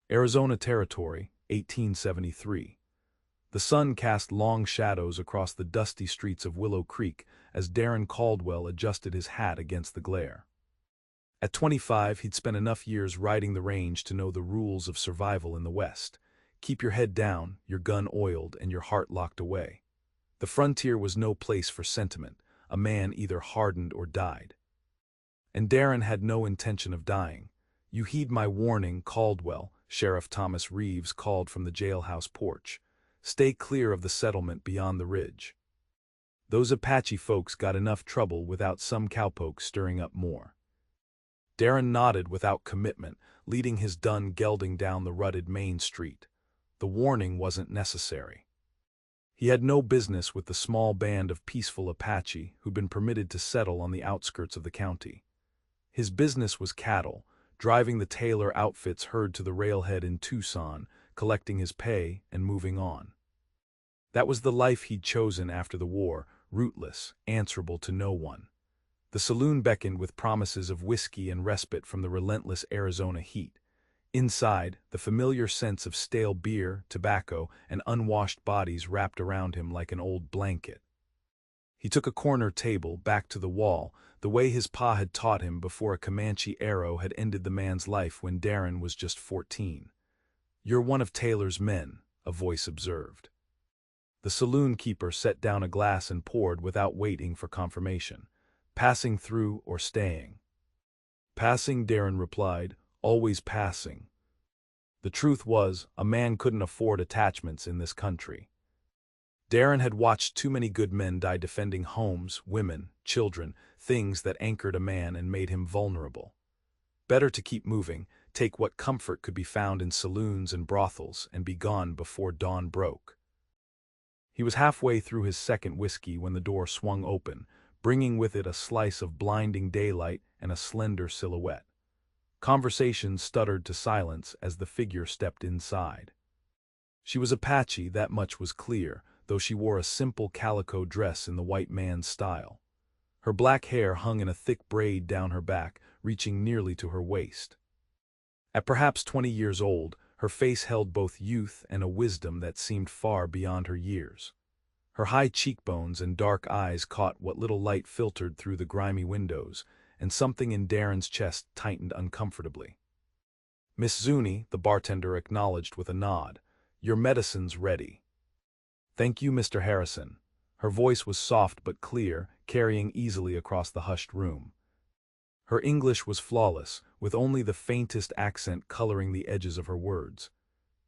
Arizona Territory, 1873. The sun cast long shadows across the dusty streets of Willow Creek as Darren Caldwell adjusted his hat against the glare. At 25, he'd spent enough years riding the range to know the rules of survival in the West. Keep your head down, your gun oiled, and your heart locked away. The frontier was no place for sentiment. A man either hardened or died. And Darren had no intention of dying. "You heed my warning, Caldwell," Sheriff Thomas Reeves called from the jailhouse porch. "Stay clear of the settlement beyond the ridge. Those Apache folks got enough trouble without some cowpokes stirring up more." Darren nodded without commitment, leading his dun gelding down the rutted main street. The warning wasn't necessary. He had no business with the small band of peaceful Apache who'd been permitted to settle on the outskirts of the county. His business was cattle, driving the Taylor outfits herd to the railhead in Tucson, collecting his pay and moving on. That was the life he'd chosen after the war, rootless, answerable to no one. The saloon beckoned with promises of whiskey and respite from the relentless Arizona heat. Inside, the familiar sense of stale beer, tobacco, and unwashed bodies wrapped around him like an old blanket. He took a corner table back to the wall, the way his pa had taught him before a Comanche arrow had ended the man's life when Darren was just 14. "You're one of Taylor's men," a voice observed. The saloon keeper set down a glass and poured without waiting for confirmation. "Passing through or staying?" "Passing," Darren replied, "always passing." The truth was, a man couldn't afford attachments in this country. Darren had watched too many good men die defending homes, women, children, things that anchored a man and made him vulnerable. Better to keep moving, take what comfort could be found in saloons and brothels, and be gone before dawn broke. He was halfway through his second whiskey when the door swung open, bringing with it a slice of blinding daylight and a slender silhouette. Conversation stuttered to silence as the figure stepped inside. She was Apache, that much was clear, though she wore a simple calico dress in the white man's style. Her black hair hung in a thick braid down her back, reaching nearly to her waist. At perhaps 20 years old, her face held both youth and a wisdom that seemed far beyond her years. Her high cheekbones and dark eyes caught what little light filtered through the grimy windows, and something in Darren's chest tightened uncomfortably. "Miss Zuni," the bartender acknowledged with a nod. "Your medicine's ready." "Thank you, Mr. Harrison." Her voice was soft but clear, carrying easily across the hushed room. Her English was flawless, with only the faintest accent coloring the edges of her words.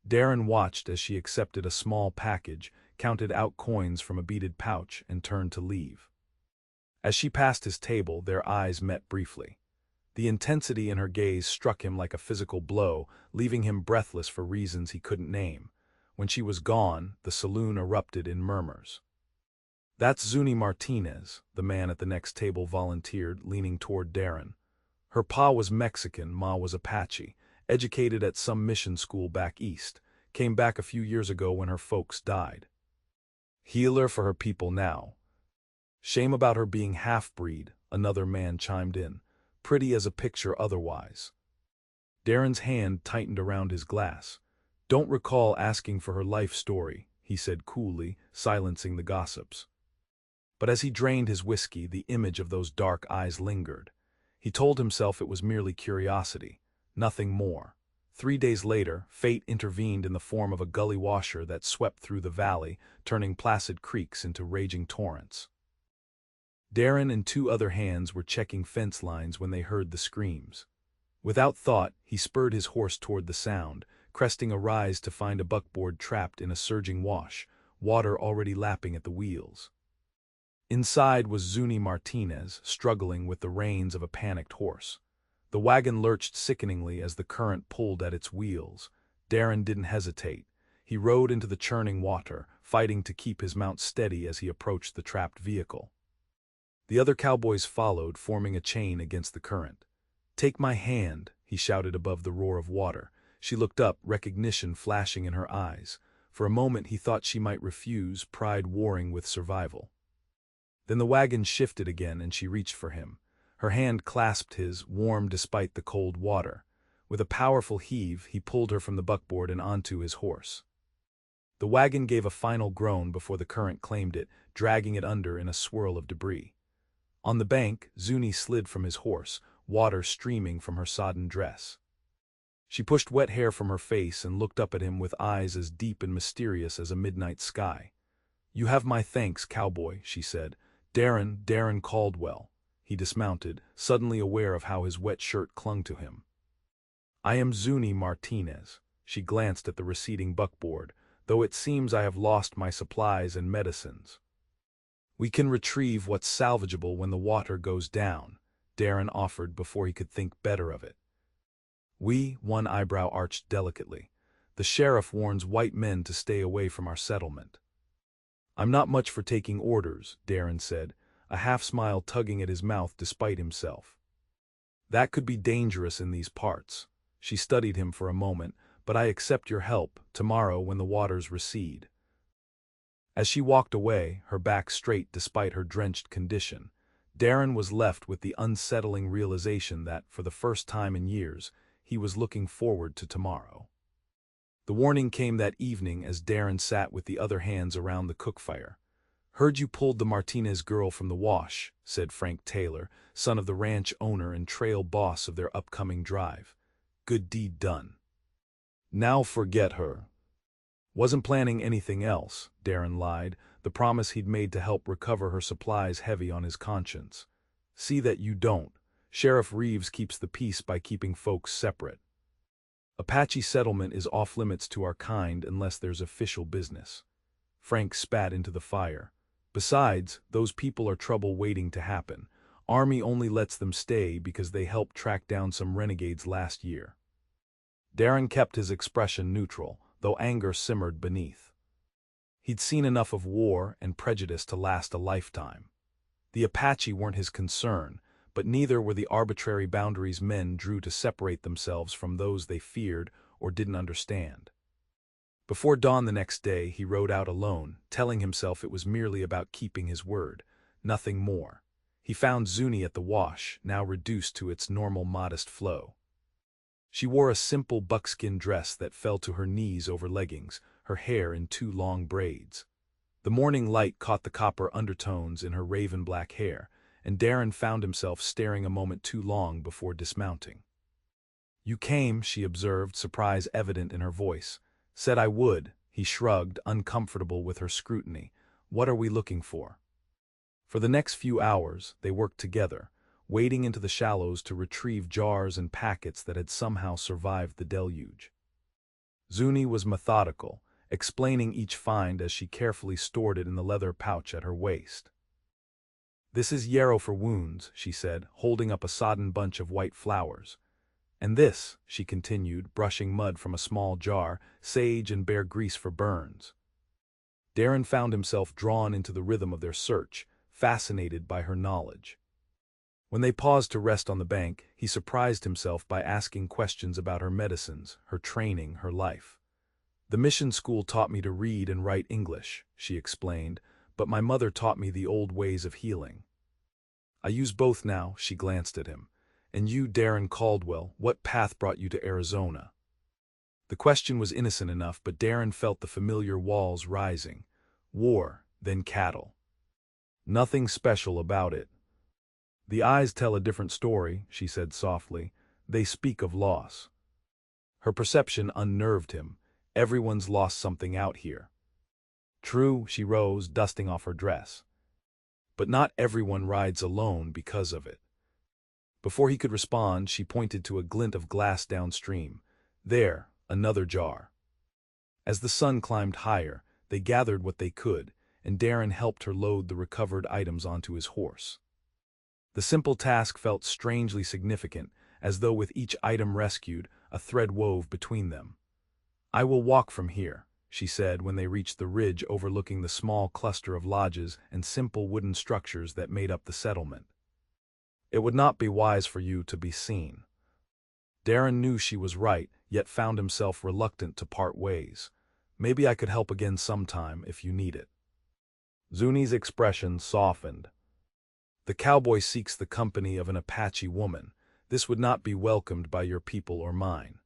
Darren watched as she accepted a small package, counted out coins from a beaded pouch, and turned to leave. As she passed his table, their eyes met briefly. The intensity in her gaze struck him like a physical blow, leaving him breathless for reasons he couldn't name. When she was gone, the saloon erupted in murmurs. "That's Zuni Martinez," the man at the next table volunteered, leaning toward Darren. "Her pa was Mexican, ma was Apache, educated at some mission school back east, came back a few years ago when her folks died. Healer for her people now. Shame about her being half-breed," another man chimed in. "Pretty as a picture otherwise." Darren's hand tightened around his glass. "Don't recall asking for her life story," he said coolly, silencing the gossips. But as he drained his whiskey, the image of those dark eyes lingered. He told himself it was merely curiosity, nothing more. 3 days later, fate intervened in the form of a gully washer that swept through the valley, turning placid creeks into raging torrents. Darren and 2 other hands were checking fence lines when they heard the screams. Without thought, he spurred his horse toward the sound, cresting a rise to find a buckboard trapped in a surging wash, water already lapping at the wheels. Inside was Zuni Martinez, struggling with the reins of a panicked horse. The wagon lurched sickeningly as the current pulled at its wheels. Darren didn't hesitate. He rode into the churning water, fighting to keep his mount steady as he approached the trapped vehicle. The other cowboys followed, forming a chain against the current. "Take my hand," he shouted above the roar of water. She looked up, recognition flashing in her eyes. For a moment he thought she might refuse, pride warring with survival. Then the wagon shifted again and she reached for him. Her hand clasped his, warm despite the cold water. With a powerful heave, he pulled her from the buckboard and onto his horse. The wagon gave a final groan before the current claimed it, dragging it under in a swirl of debris. On the bank, Zuni slid from his horse, water streaming from her sodden dress. She pushed wet hair from her face and looked up at him with eyes as deep and mysterious as a midnight sky. "You have my thanks, Cowboy," she said. Darren Caldwell." He dismounted, suddenly aware of how his wet shirt clung to him. "I am Zuni Martinez." She glanced at the receding buckboard. "Though it seems I have lost my supplies and medicines." "We can retrieve what's salvageable when the water goes down," Darren offered before he could think better of it. One eyebrow arched delicately. "The sheriff warns white men to stay away from our settlement." "I'm not much for taking orders," Darren said, a half-smile tugging at his mouth despite himself. "That could be dangerous in these parts." She studied him for a moment. "But I accept your help, tomorrow when the waters recede." As she walked away, her back straight despite her drenched condition, Darren was left with the unsettling realization that, for the first time in years, he was looking forward to tomorrow. The warning came that evening as Darren sat with the other hands around the cookfire. "Heard you pulled the Martinez girl from the wash," said Frank Taylor, son of the ranch owner and trail boss of their upcoming drive. "Good deed done." "Now forget her." "Wasn't planning anything else," Darren lied, the promise he'd made to help recover her supplies heavy on his conscience. "See that you don't. Sheriff Reeves keeps the peace by keeping folks separate. Apache settlement is off-limits to our kind unless there's official business." Frank spat into the fire. "Besides, those people are trouble waiting to happen. Army only lets them stay because they helped track down some renegades last year." Darren kept his expression neutral, though anger simmered beneath. He'd seen enough of war and prejudice to last a lifetime. The Apache weren't his concern, but neither were the arbitrary boundaries men drew to separate themselves from those they feared or didn't understand. Before dawn the next day, he rode out alone, telling himself it was merely about keeping his word, nothing more. He found Zuni at the wash, now reduced to its normal modest flow. She wore a simple buckskin dress that fell to her knees over leggings, her hair in 2 long braids. The morning light caught the copper undertones in her raven-black hair, and Darren found himself staring a moment too long before dismounting. "You came," she observed, surprise evident in her voice. "Said I would." He shrugged, uncomfortable with her scrutiny. "What are we looking for?" For the next few hours, they worked together, wading into the shallows to retrieve jars and packets that had somehow survived the deluge. Zuni was methodical, explaining each find as she carefully stored it in the leather pouch at her waist. "This is yarrow for wounds," she said, holding up a sodden bunch of white flowers. "And this," she continued, brushing mud from a small jar, "sage and bear grease for burns." Darren found himself drawn into the rhythm of their search, fascinated by her knowledge. When they paused to rest on the bank, he surprised himself by asking questions about her medicines, her training, her life. "The mission school taught me to read and write English," she explained, "but my mother taught me the old ways of healing. I use both now." She glanced at him. "And you, Darren Caldwell, what path brought you to Arizona?" The question was innocent enough, but Darren felt the familiar walls rising. "War, then cattle." "Nothing special about it." "The eyes tell a different story," she said softly. "They speak of loss." Her perception unnerved him. Everyone's lost something out here. "True," she rose, dusting off her dress. "But not everyone rides alone because of it." Before he could respond, she pointed to a glint of glass downstream. "There, another jar." As the sun climbed higher, they gathered what they could, and Darren helped her load the recovered items onto his horse. The simple task felt strangely significant, as though with each item rescued, a thread wove between them. "I will walk from here," she said when they reached the ridge overlooking the small cluster of lodges and simple wooden structures that made up the settlement. "It would not be wise for you to be seen." Darren knew she was right, yet found himself reluctant to part ways. "Maybe I could help again sometime if you need it." Zuni's expression softened. "The cowboy seeks the company of an Apache woman. This would not be welcomed by your people or mine.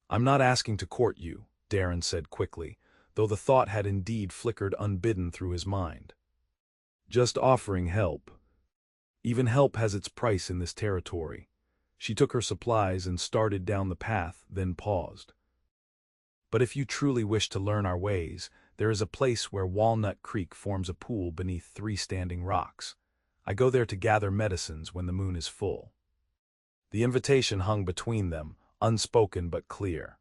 I'm not asking to court you, Darren said quickly, though the thought had indeed flickered unbidden through his mind. Just offering help. Even help has its price in this territory. She took her supplies and started down the path, then paused. But if you truly wish to learn our ways, there is a place where Walnut Creek forms a pool beneath 3 standing rocks. I go there to gather medicines when the moon is full. The invitation hung between them, unspoken but clear.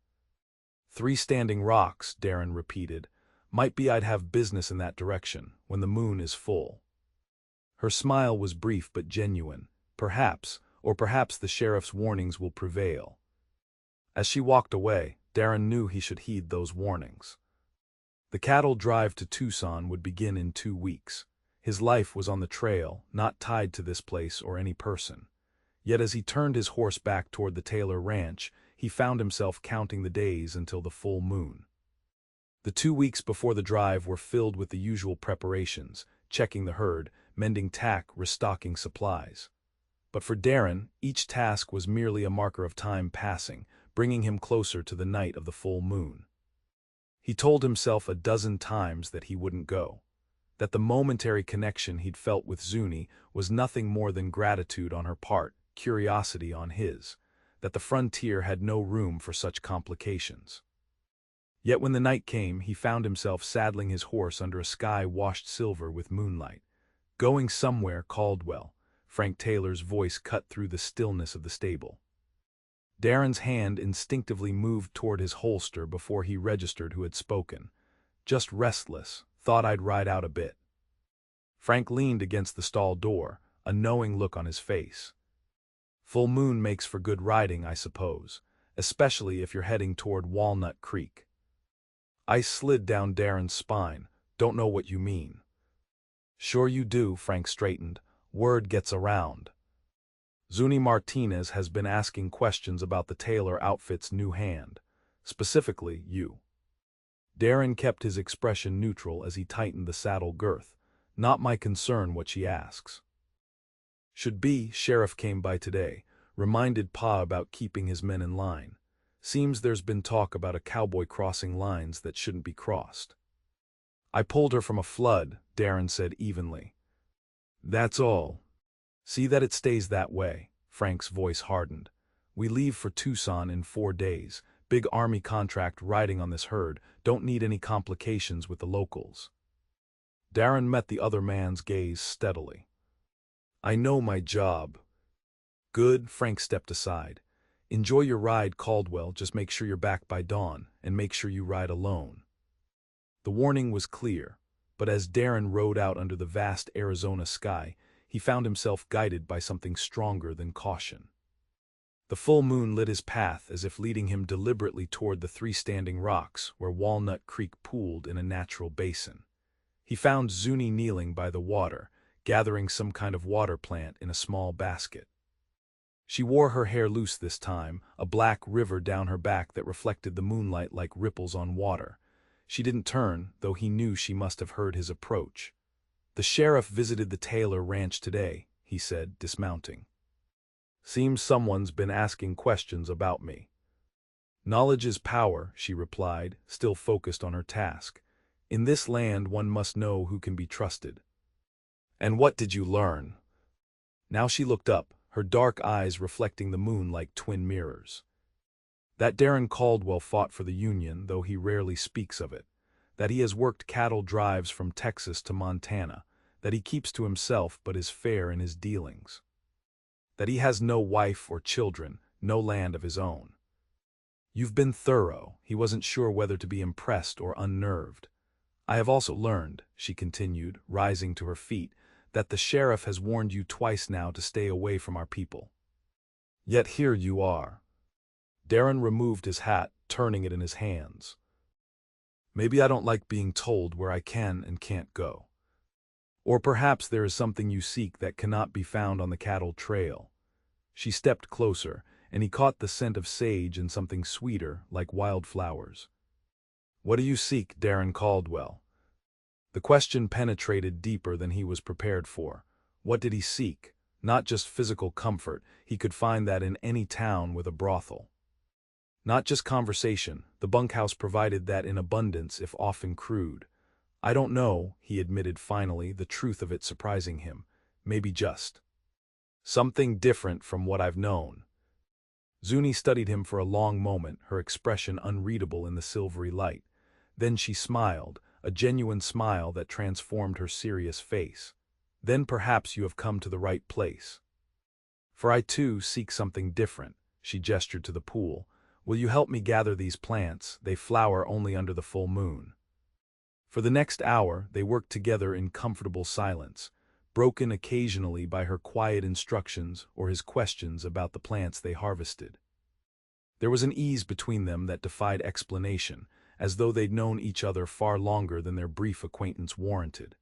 3 standing rocks, Darren repeated. Might be I'd have business in that direction, when the moon is full. Her smile was brief but genuine. Perhaps the sheriff's warnings will prevail. As she walked away, Darren knew he should heed those warnings. The cattle drive to Tucson would begin in 2 weeks. His life was on the trail, not tied to this place or any person. Yet as he turned his horse back toward the Taylor ranch, he found himself counting the days until the full moon. The 2 weeks before the drive were filled with the usual preparations, checking the herd, mending tack, restocking supplies. But for Darren, each task was merely a marker of time passing, bringing him closer to the night of the full moon. He told himself a dozen times that he wouldn't go, that the momentary connection he'd felt with Zuni was nothing more than gratitude on her part, curiosity on his, that the frontier had no room for such complications. Yet when the night came, he found himself saddling his horse under a sky washed silver with moonlight. Going somewhere, Caldwell. Frank Taylor's voice cut through the stillness of the stable. Darren's hand instinctively moved toward his holster before he registered who had spoken. Just restless, thought I'd ride out a bit. Frank leaned against the stall door, a knowing look on his face. Full moon makes for good riding, I suppose, especially if you're heading toward Walnut Creek. Ice slid down Darren's spine. Don't know what you mean. Sure you do, Frank straightened. Word gets around. Zuni Martinez has been asking questions about the Taylor outfit's new hand. Specifically, you. Darren kept his expression neutral as he tightened the saddle girth. Not my concern what she asks. Should be, Sheriff came by today, reminded Pa about keeping his men in line. Seems there's been talk about a cowboy crossing lines that shouldn't be crossed. I pulled her from a flood, Darren said evenly. That's all. See that it stays that way, Frank's voice hardened. We leave for Tucson in 4 days. Big army contract riding on this herd. Don't need any complications with the locals. Darren met the other man's gaze steadily. I know my job. Good, Frank stepped aside. Enjoy your ride, Caldwell, just make sure you're back by dawn, and make sure you ride alone. The warning was clear, but as Darren rode out under the vast Arizona sky, he found himself guided by something stronger than caution. The full moon lit his path as if leading him deliberately toward the 3 standing rocks where Walnut Creek pooled in a natural basin. He found Zuni kneeling by the water, gathering some kind of water plant in a small basket. She wore her hair loose this time, a black river down her back that reflected the moonlight like ripples on water. She didn't turn, though he knew she must have heard his approach. The sheriff visited the Taylor ranch today, he said, dismounting. Seems someone's been asking questions about me. Knowledge is power, she replied, still focused on her task. In this land one must know who can be trusted. And what did you learn? Now she looked up, her dark eyes reflecting the moon like twin mirrors. That Darren Caldwell fought for the Union, though he rarely speaks of it. That he has worked cattle drives from Texas to Montana. That he keeps to himself but is fair in his dealings. That he has no wife or children, no land of his own. You've been thorough. He wasn't sure whether to be impressed or unnerved. I have also learned, she continued, rising to her feet, that the sheriff has warned you twice now to stay away from our people. Yet here you are. Darren removed his hat, turning it in his hands. Maybe I don't like being told where I can and can't go. Or perhaps there is something you seek that cannot be found on the cattle trail. She stepped closer, and he caught the scent of sage and something sweeter, like wildflowers. What do you seek, Darren Caldwell? The question penetrated deeper than he was prepared for. What did he seek? Not just physical comfort, he could find that in any town with a brothel. Not just conversation, the bunkhouse provided that in abundance if often crude. I don't know, he admitted finally, the truth of it surprising him. Maybe just something different from what I've known. Zuni studied him for a long moment, her expression unreadable in the silvery light. Then she smiled, a genuine smile that transformed her serious face. Then perhaps you have come to the right place. For I too seek something different, she gestured to the pool. Will you help me gather these plants? They flower only under the full moon. For the next hour, they worked together in comfortable silence, broken occasionally by her quiet instructions or his questions about the plants they harvested. There was an ease between them that defied explanation, as though they'd known each other far longer than their brief acquaintance warranted.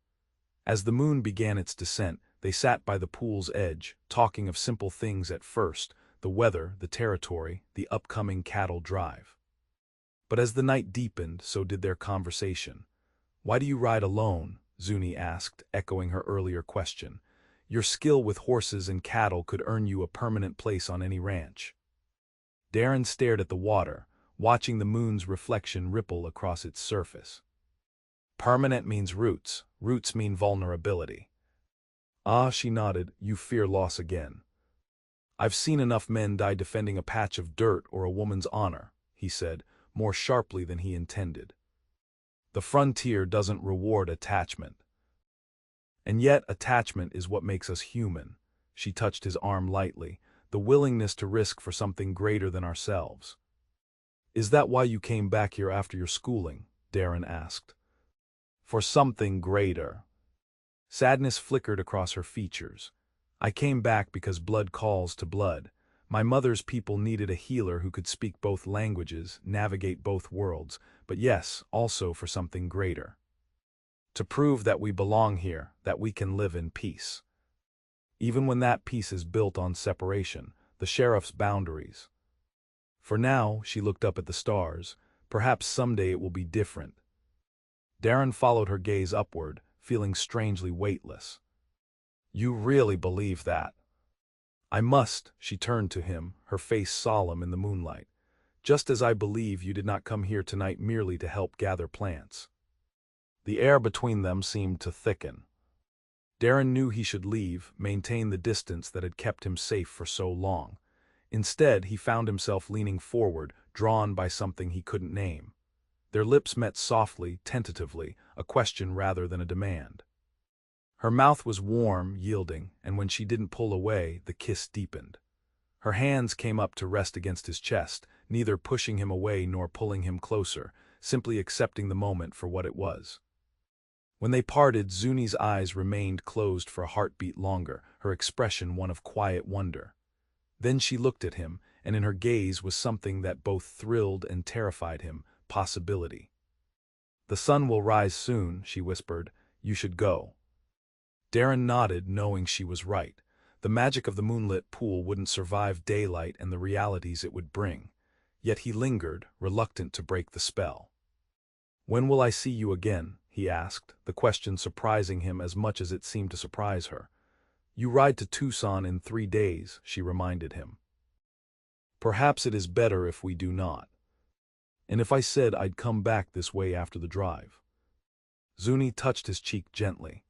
As the moon began its descent, they sat by the pool's edge, talking of simple things at first, the weather, the territory, the upcoming cattle drive. But as the night deepened, so did their conversation. Why do you ride alone? Zuni asked, echoing her earlier question. Your skill with horses and cattle could earn you a permanent place on any ranch. Darren stared at the water, watching the moon's reflection ripple across its surface. Permanent means roots. Roots mean vulnerability. Ah, she nodded, you fear loss again. I've seen enough men die defending a patch of dirt or a woman's honor, he said, more sharply than he intended. The frontier doesn't reward attachment. And yet attachment is what makes us human. She touched his arm lightly, the willingness to risk for something greater than ourselves. Is that why you came back here after your schooling? Darren asked. For something greater. Sadness flickered across her features. I came back because blood calls to blood. My mother's people needed a healer who could speak both languages, navigate both worlds, but yes, also for something greater. To prove that we belong here, that we can live in peace. Even when that peace is built on separation, the sheriff's boundaries. For now, she looked up at the stars. Perhaps someday it will be different. Darren followed her gaze upward, feeling strangely weightless. You really believe that? I must, she turned to him, her face solemn in the moonlight. Just as I believe you did not come here tonight merely to help gather plants. The air between them seemed to thicken. Darren knew he should leave, maintain the distance that had kept him safe for so long. Instead, he found himself leaning forward, drawn by something he couldn't name. Their lips met softly, tentatively, a question rather than a demand. Her mouth was warm, yielding, and when she didn't pull away, the kiss deepened. Her hands came up to rest against his chest, neither pushing him away nor pulling him closer, simply accepting the moment for what it was. When they parted, Zuni's eyes remained closed for a heartbeat longer, her expression one of quiet wonder. Then she looked at him, and in her gaze was something that both thrilled and terrified him, possibility. The sun will rise soon, she whispered. You should go. Darren nodded, knowing she was right. The magic of the moonlit pool wouldn't survive daylight and the realities it would bring. Yet he lingered, reluctant to break the spell. When will I see you again? He asked, the question surprising him as much as it seemed to surprise her. You ride to Tucson in 3 days, she reminded him. Perhaps it is better if we do not. And if I said I'd come back this way after the drive? Zuni touched his cheek gently.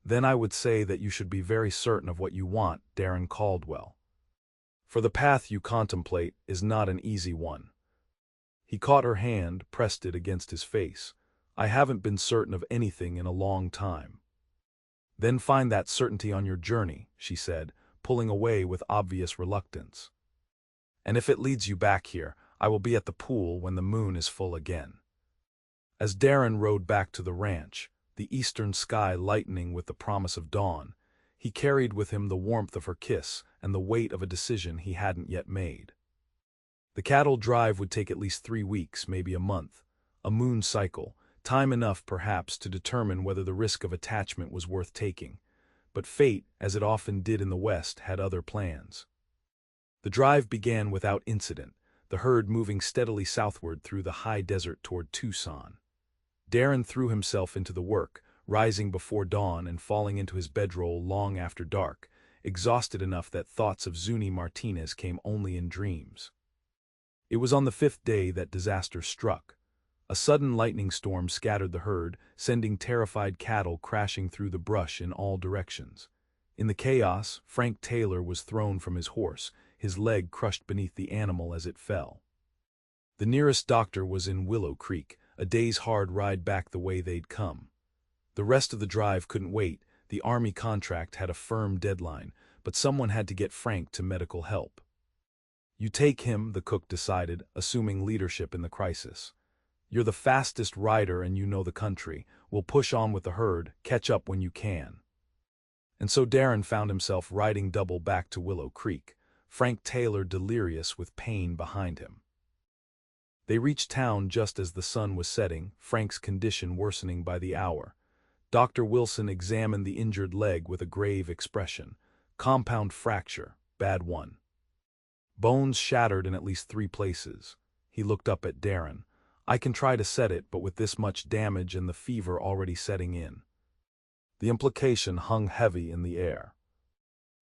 Then I would say that you should be very certain of what you want, Darren Caldwell. For the path you contemplate is not an easy one. He caught her hand, pressed it against his face. I haven't been certain of anything in a long time. Then find that certainty on your journey, she said, pulling away with obvious reluctance. And if it leads you back here, I will be at the pool when the moon is full again. As Darren rode back to the ranch, the eastern sky lightening with the promise of dawn, he carried with him the warmth of her kiss and the weight of a decision he hadn't yet made. The cattle drive would take at least 3 weeks, maybe a month, a moon cycle, time enough perhaps to determine whether the risk of attachment was worth taking. But fate, as it often did in the West, had other plans. The drive began without incident, the herd moving steadily southward through the high desert toward Tucson. Darren threw himself into the work, rising before dawn and falling into his bedroll long after dark, exhausted enough that thoughts of Zuni Martinez came only in dreams. It was on the 5th day that disaster struck. A sudden lightning storm scattered the herd, sending terrified cattle crashing through the brush in all directions. In the chaos, Frank Taylor was thrown from his horse, his leg crushed beneath the animal as it fell. The nearest doctor was in Willow Creek, a day's hard ride back the way they'd come. The rest of the drive couldn't wait. The Army contract had a firm deadline, but someone had to get Frank to medical help. "You take him," the cook decided, assuming leadership in the crisis. "You're the fastest rider and you know the country. We'll push on with the herd, catch up when you can." And so Darren found himself riding double back to Willow Creek, Frank Taylor delirious with pain behind him. They reached town just as the sun was setting, Frank's condition worsening by the hour. Dr. Wilson examined the injured leg with a grave expression. "Compound fracture, bad one. Bones shattered in at least 3 places." He looked up at Darren. "I can try to set it, but with this much damage and the fever already setting in." The implication hung heavy in the air.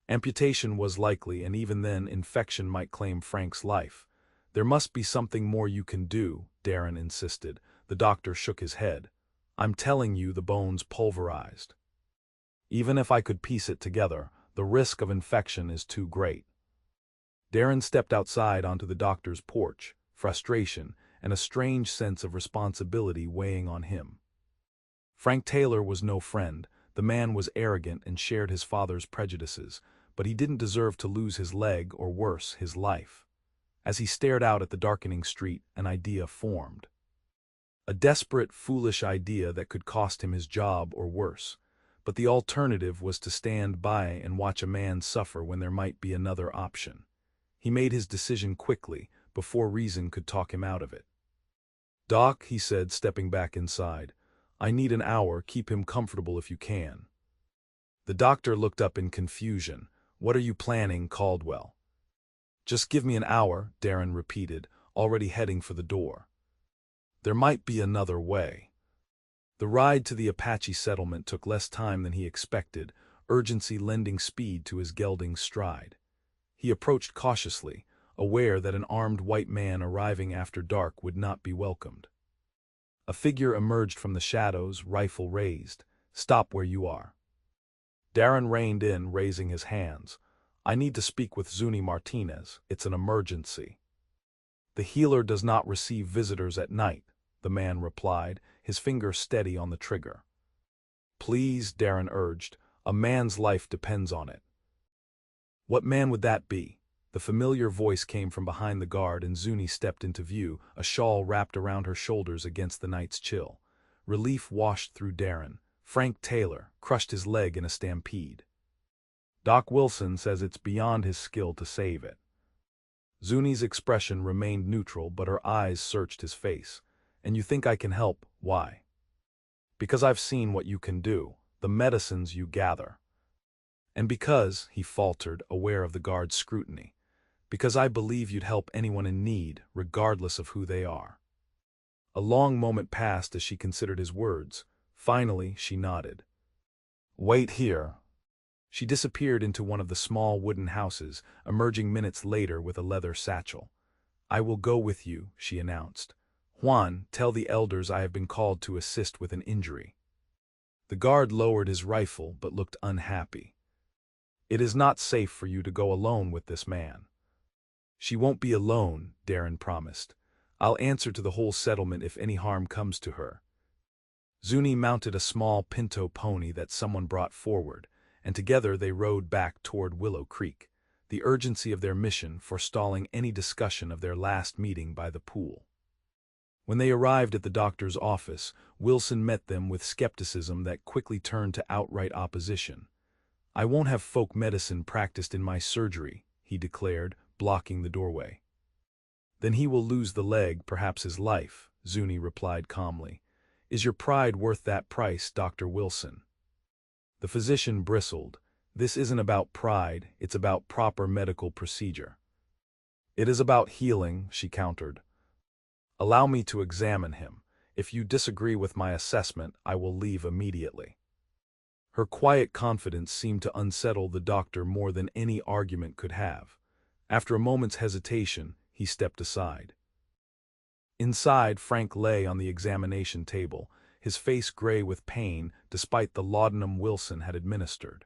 Amputation was likely, and even then infection might claim Frank's life. "There must be something more you can do," Darren insisted. The doctor shook his head. "I'm telling you, the bone's pulverized. Even if I could piece it together, the risk of infection is too great." Darren stepped outside onto the doctor's porch, frustration and a strange sense of responsibility weighing on him. Frank Taylor was no friend. The man was arrogant and shared his father's prejudices, but he didn't deserve to lose his leg or, worse, his life. As he stared out at the darkening street, an idea formed. A desperate, foolish idea that could cost him his job or worse. But the alternative was to stand by and watch a man suffer when there might be another option. He made his decision quickly, before reason could talk him out of it. "Doc," he said, stepping back inside, "I need an hour. Keep him comfortable if you can." The doctor looked up in confusion. "What are you planning, Caldwell?" "Just give me an hour," Darren repeated, already heading for the door. "There might be another way." The ride to the Apache settlement took less time than he expected, urgency lending speed to his gelding's stride. He approached cautiously, aware that an armed white man arriving after dark would not be welcomed. A figure emerged from the shadows, rifle raised. "Stop where you are." Darren reined in, raising his hands. "I need to speak with Zuni Martinez. It's an emergency." "The healer does not receive visitors at night," the man replied, his finger steady on the trigger. "Please," Darren urged, "a man's life depends on it." "What man would that be?" The familiar voice came from behind the guard and Zuni stepped into view, a shawl wrapped around her shoulders against the night's chill. Relief washed through Darren. "Frank Taylor crushed his leg in a stampede. Doc Wilson says it's beyond his skill to save it." Zuni's expression remained neutral, but her eyes searched his face. "And you think I can help? Why?" "Because I've seen what you can do, the medicines you gather. And because," he faltered, aware of the guard's scrutiny, "because I believe you'd help anyone in need, regardless of who they are." A long moment passed as she considered his words. Finally, she nodded. "Wait here." She disappeared into one of the small wooden houses, emerging minutes later with a leather satchel. "I will go with you," she announced. "Juan, tell the elders I have been called to assist with an injury." The guard lowered his rifle but looked unhappy. "It is not safe for you to go alone with this man." "She won't be alone," Darren promised. "I'll answer to the whole settlement if any harm comes to her." Zuni mounted a small pinto pony that someone brought forward, and together they rode back toward Willow Creek, the urgency of their mission forestalling any discussion of their last meeting by the pool. When they arrived at the doctor's office, Wilson met them with skepticism that quickly turned to outright opposition. "I won't have folk medicine practiced in my surgery," he declared, blocking the doorway. "Then he will lose the leg, perhaps his life," Zuni replied calmly. "Is your pride worth that price, Dr. Wilson?" The physician bristled. "This isn't about pride, it's about proper medical procedure." "It is about healing," she countered. "Allow me to examine him. If you disagree with my assessment, I will leave immediately." Her quiet confidence seemed to unsettle the doctor more than any argument could have. After a moment's hesitation, he stepped aside. Inside, Frank lay on the examination table, his face gray with pain despite the laudanum Wilson had administered.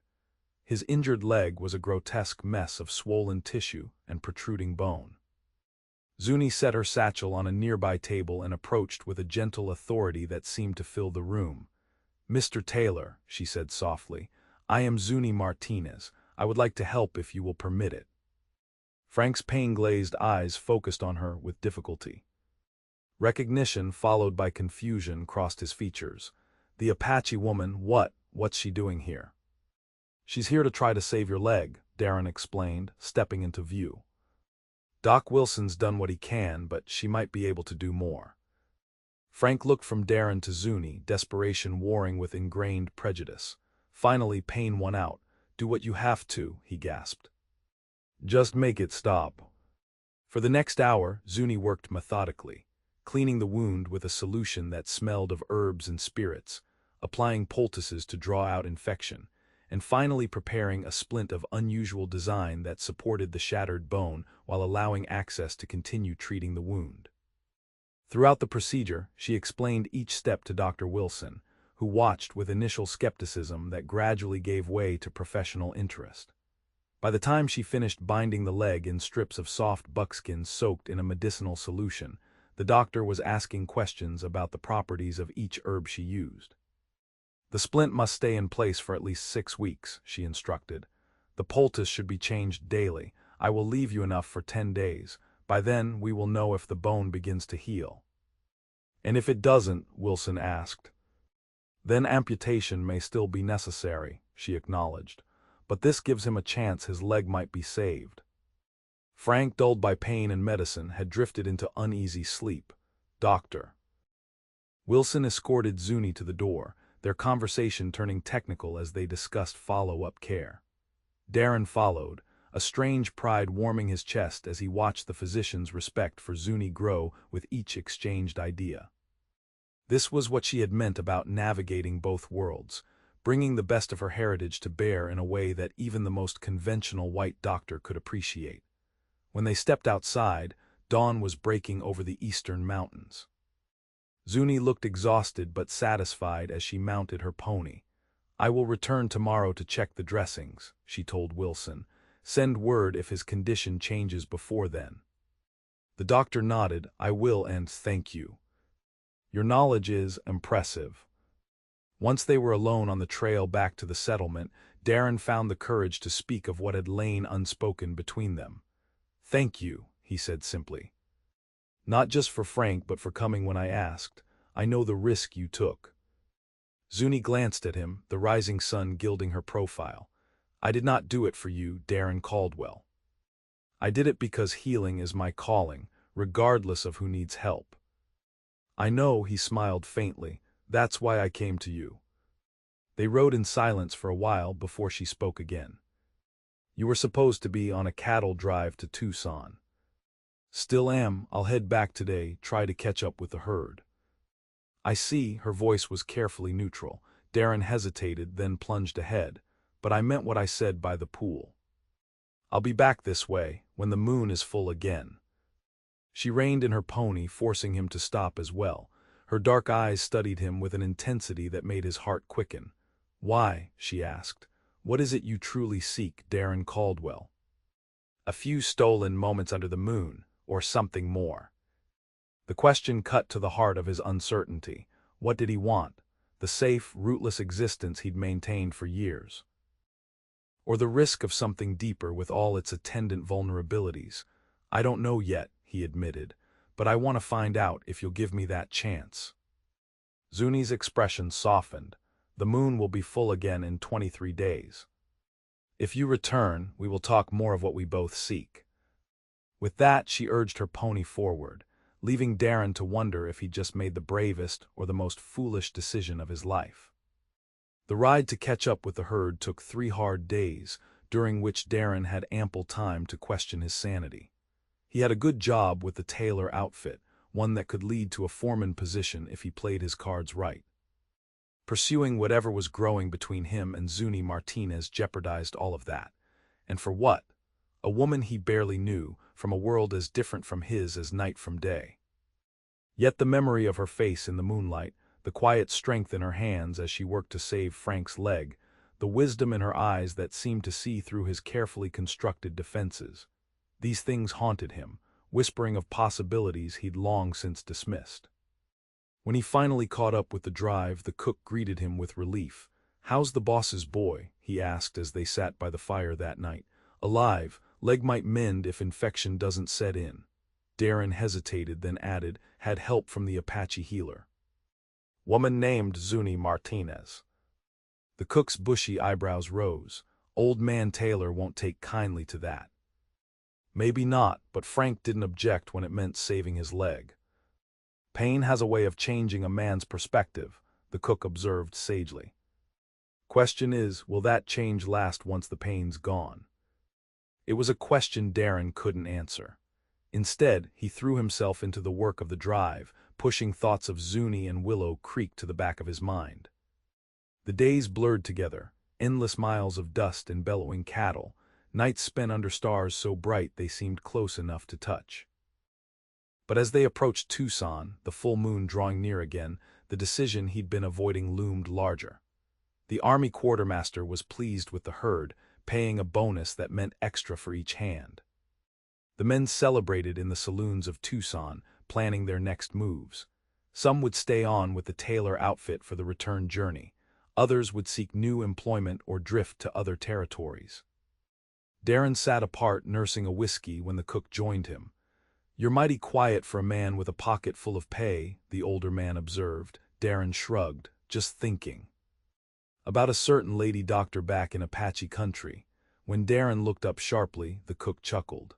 His injured leg was a grotesque mess of swollen tissue and protruding bone. Zuni set her satchel on a nearby table and approached with a gentle authority that seemed to fill the room. "Mr. Taylor," she said softly, "I am Zuni Martinez. I would like to help if you will permit it." Frank's pain-glazed eyes focused on her with difficulty. Recognition followed by confusion crossed his features. "The Apache woman, what's she doing here?" "She's here to try to save your leg," Darren explained, stepping into view. "Doc Wilson's done what he can, but she might be able to do more." Frank looked from Darren to Zuni, desperation warring with ingrained prejudice. Finally, pain won out. "Do what you have to," he gasped. "Just make it stop." For the next hour, Zuni worked methodically, cleaning the wound with a solution that smelled of herbs and spirits, applying poultices to draw out infection, and finally preparing a splint of unusual design that supported the shattered bone while allowing access to continue treating the wound. Throughout the procedure, she explained each step to Dr. Wilson, who watched with initial skepticism that gradually gave way to professional interest. By the time she finished binding the leg in strips of soft buckskin soaked in a medicinal solution, the doctor was asking questions about the properties of each herb she used. "The splint must stay in place for at least 6 weeks," she instructed. "The poultice should be changed daily. I will leave you enough for 10 days. By then, we will know if the bone begins to heal." "And if it doesn't?" Wilson asked. "Then amputation may still be necessary," she acknowledged. "But this gives him a chance his leg might be saved." Frank, dulled by pain and medicine, had drifted into uneasy sleep. "Doctor." Wilson escorted Zuni to the door, their conversation turning technical as they discussed follow-up care. Darren followed, a strange pride warming his chest as he watched the physician's respect for Zuni grow with each exchanged idea. This was what she had meant about navigating both worlds, bringing the best of her heritage to bear in a way that even the most conventional white doctor could appreciate. When they stepped outside, dawn was breaking over the eastern mountains. Zuni looked exhausted but satisfied as she mounted her pony. "I will return tomorrow to check the dressings," she told Wilson. "Send word if his condition changes before then." The doctor nodded. "I will, and thank you. Your knowledge is impressive." Once they were alone on the trail back to the settlement, Darren found the courage to speak of what had lain unspoken between them. "Thank you," he said simply. "Not just for Frank, but for coming when I asked. I know the risk you took." Zuni glanced at him, the rising sun gilding her profile. "I did not do it for you, Darren Caldwell. I did it because healing is my calling, regardless of who needs help." "I know," he smiled faintly. "That's why I came to you." They rode in silence for a while before she spoke again. "You were supposed to be on a cattle drive to Tucson." "Still am. I'll head back today, try to catch up with the herd." "I see." Her voice was carefully neutral. Darren hesitated, then plunged ahead. "But I meant what I said by the pool. I'll be back this way, when the moon is full again." She reined in her pony, forcing him to stop as well. Her dark eyes studied him with an intensity that made his heart quicken. "Why?" she asked. "What is it you truly seek, Darren Caldwell? A few stolen moments under the moon, or something more?" The question cut to the heart of his uncertainty. What did he want? The safe, rootless existence he'd maintained for years? Or the risk of something deeper with all its attendant vulnerabilities? "I don't know yet," he admitted, "but I want to find out if you'll give me that chance." Zuni's expression softened. "The moon will be full again in 23 days. If you return, we will talk more of what we both seek." With that, she urged her pony forward, leaving Darren to wonder if he'd just made the bravest or the most foolish decision of his life. The ride to catch up with the herd took 3 hard days, during which Darren had ample time to question his sanity. He had a good job with the Taylor outfit, one that could lead to a foreman position if he played his cards right. Pursuing whatever was growing between him and Zuni Martinez jeopardized all of that. And for what? A woman he barely knew, from a world as different from his as night from day. Yet the memory of her face in the moonlight, the quiet strength in her hands as she worked to save Frank's leg, the wisdom in her eyes that seemed to see through his carefully constructed defenses. These things haunted him, whispering of possibilities he'd long since dismissed. When he finally caught up with the drive, the cook greeted him with relief. "How's the boss's boy?" he asked as they sat by the fire that night. "Alive, leg might mend if infection doesn't set in." Darren hesitated, then added, "Had help from the Apache healer." "Woman named Zuni Martinez." The cook's bushy eyebrows rose. "Old man Taylor won't take kindly to that." "Maybe not, but Frank didn't object when it meant saving his leg." "Pain has a way of changing a man's perspective," the cook observed sagely. "Question is, will that change last once the pain's gone?" It was a question Darren couldn't answer. Instead, he threw himself into the work of the drive, pushing thoughts of Zuni and Willow Creek to the back of his mind. The days blurred together, endless miles of dust and bellowing cattle, nights spent under stars so bright they seemed close enough to touch. But as they approached Tucson, the full moon drawing near again, the decision he'd been avoiding loomed larger. The Army quartermaster was pleased with the herd, paying a bonus that meant extra for each hand. The men celebrated in the saloons of Tucson, planning their next moves. Some would stay on with the Taylor outfit for the return journey. Others would seek new employment or drift to other territories. Darren sat apart nursing a whiskey when the cook joined him. "You're mighty quiet for a man with a pocket full of pay," the older man observed. Darren shrugged, "Just thinking about a certain lady doctor back in Apache country." When Darren looked up sharply, the cook chuckled.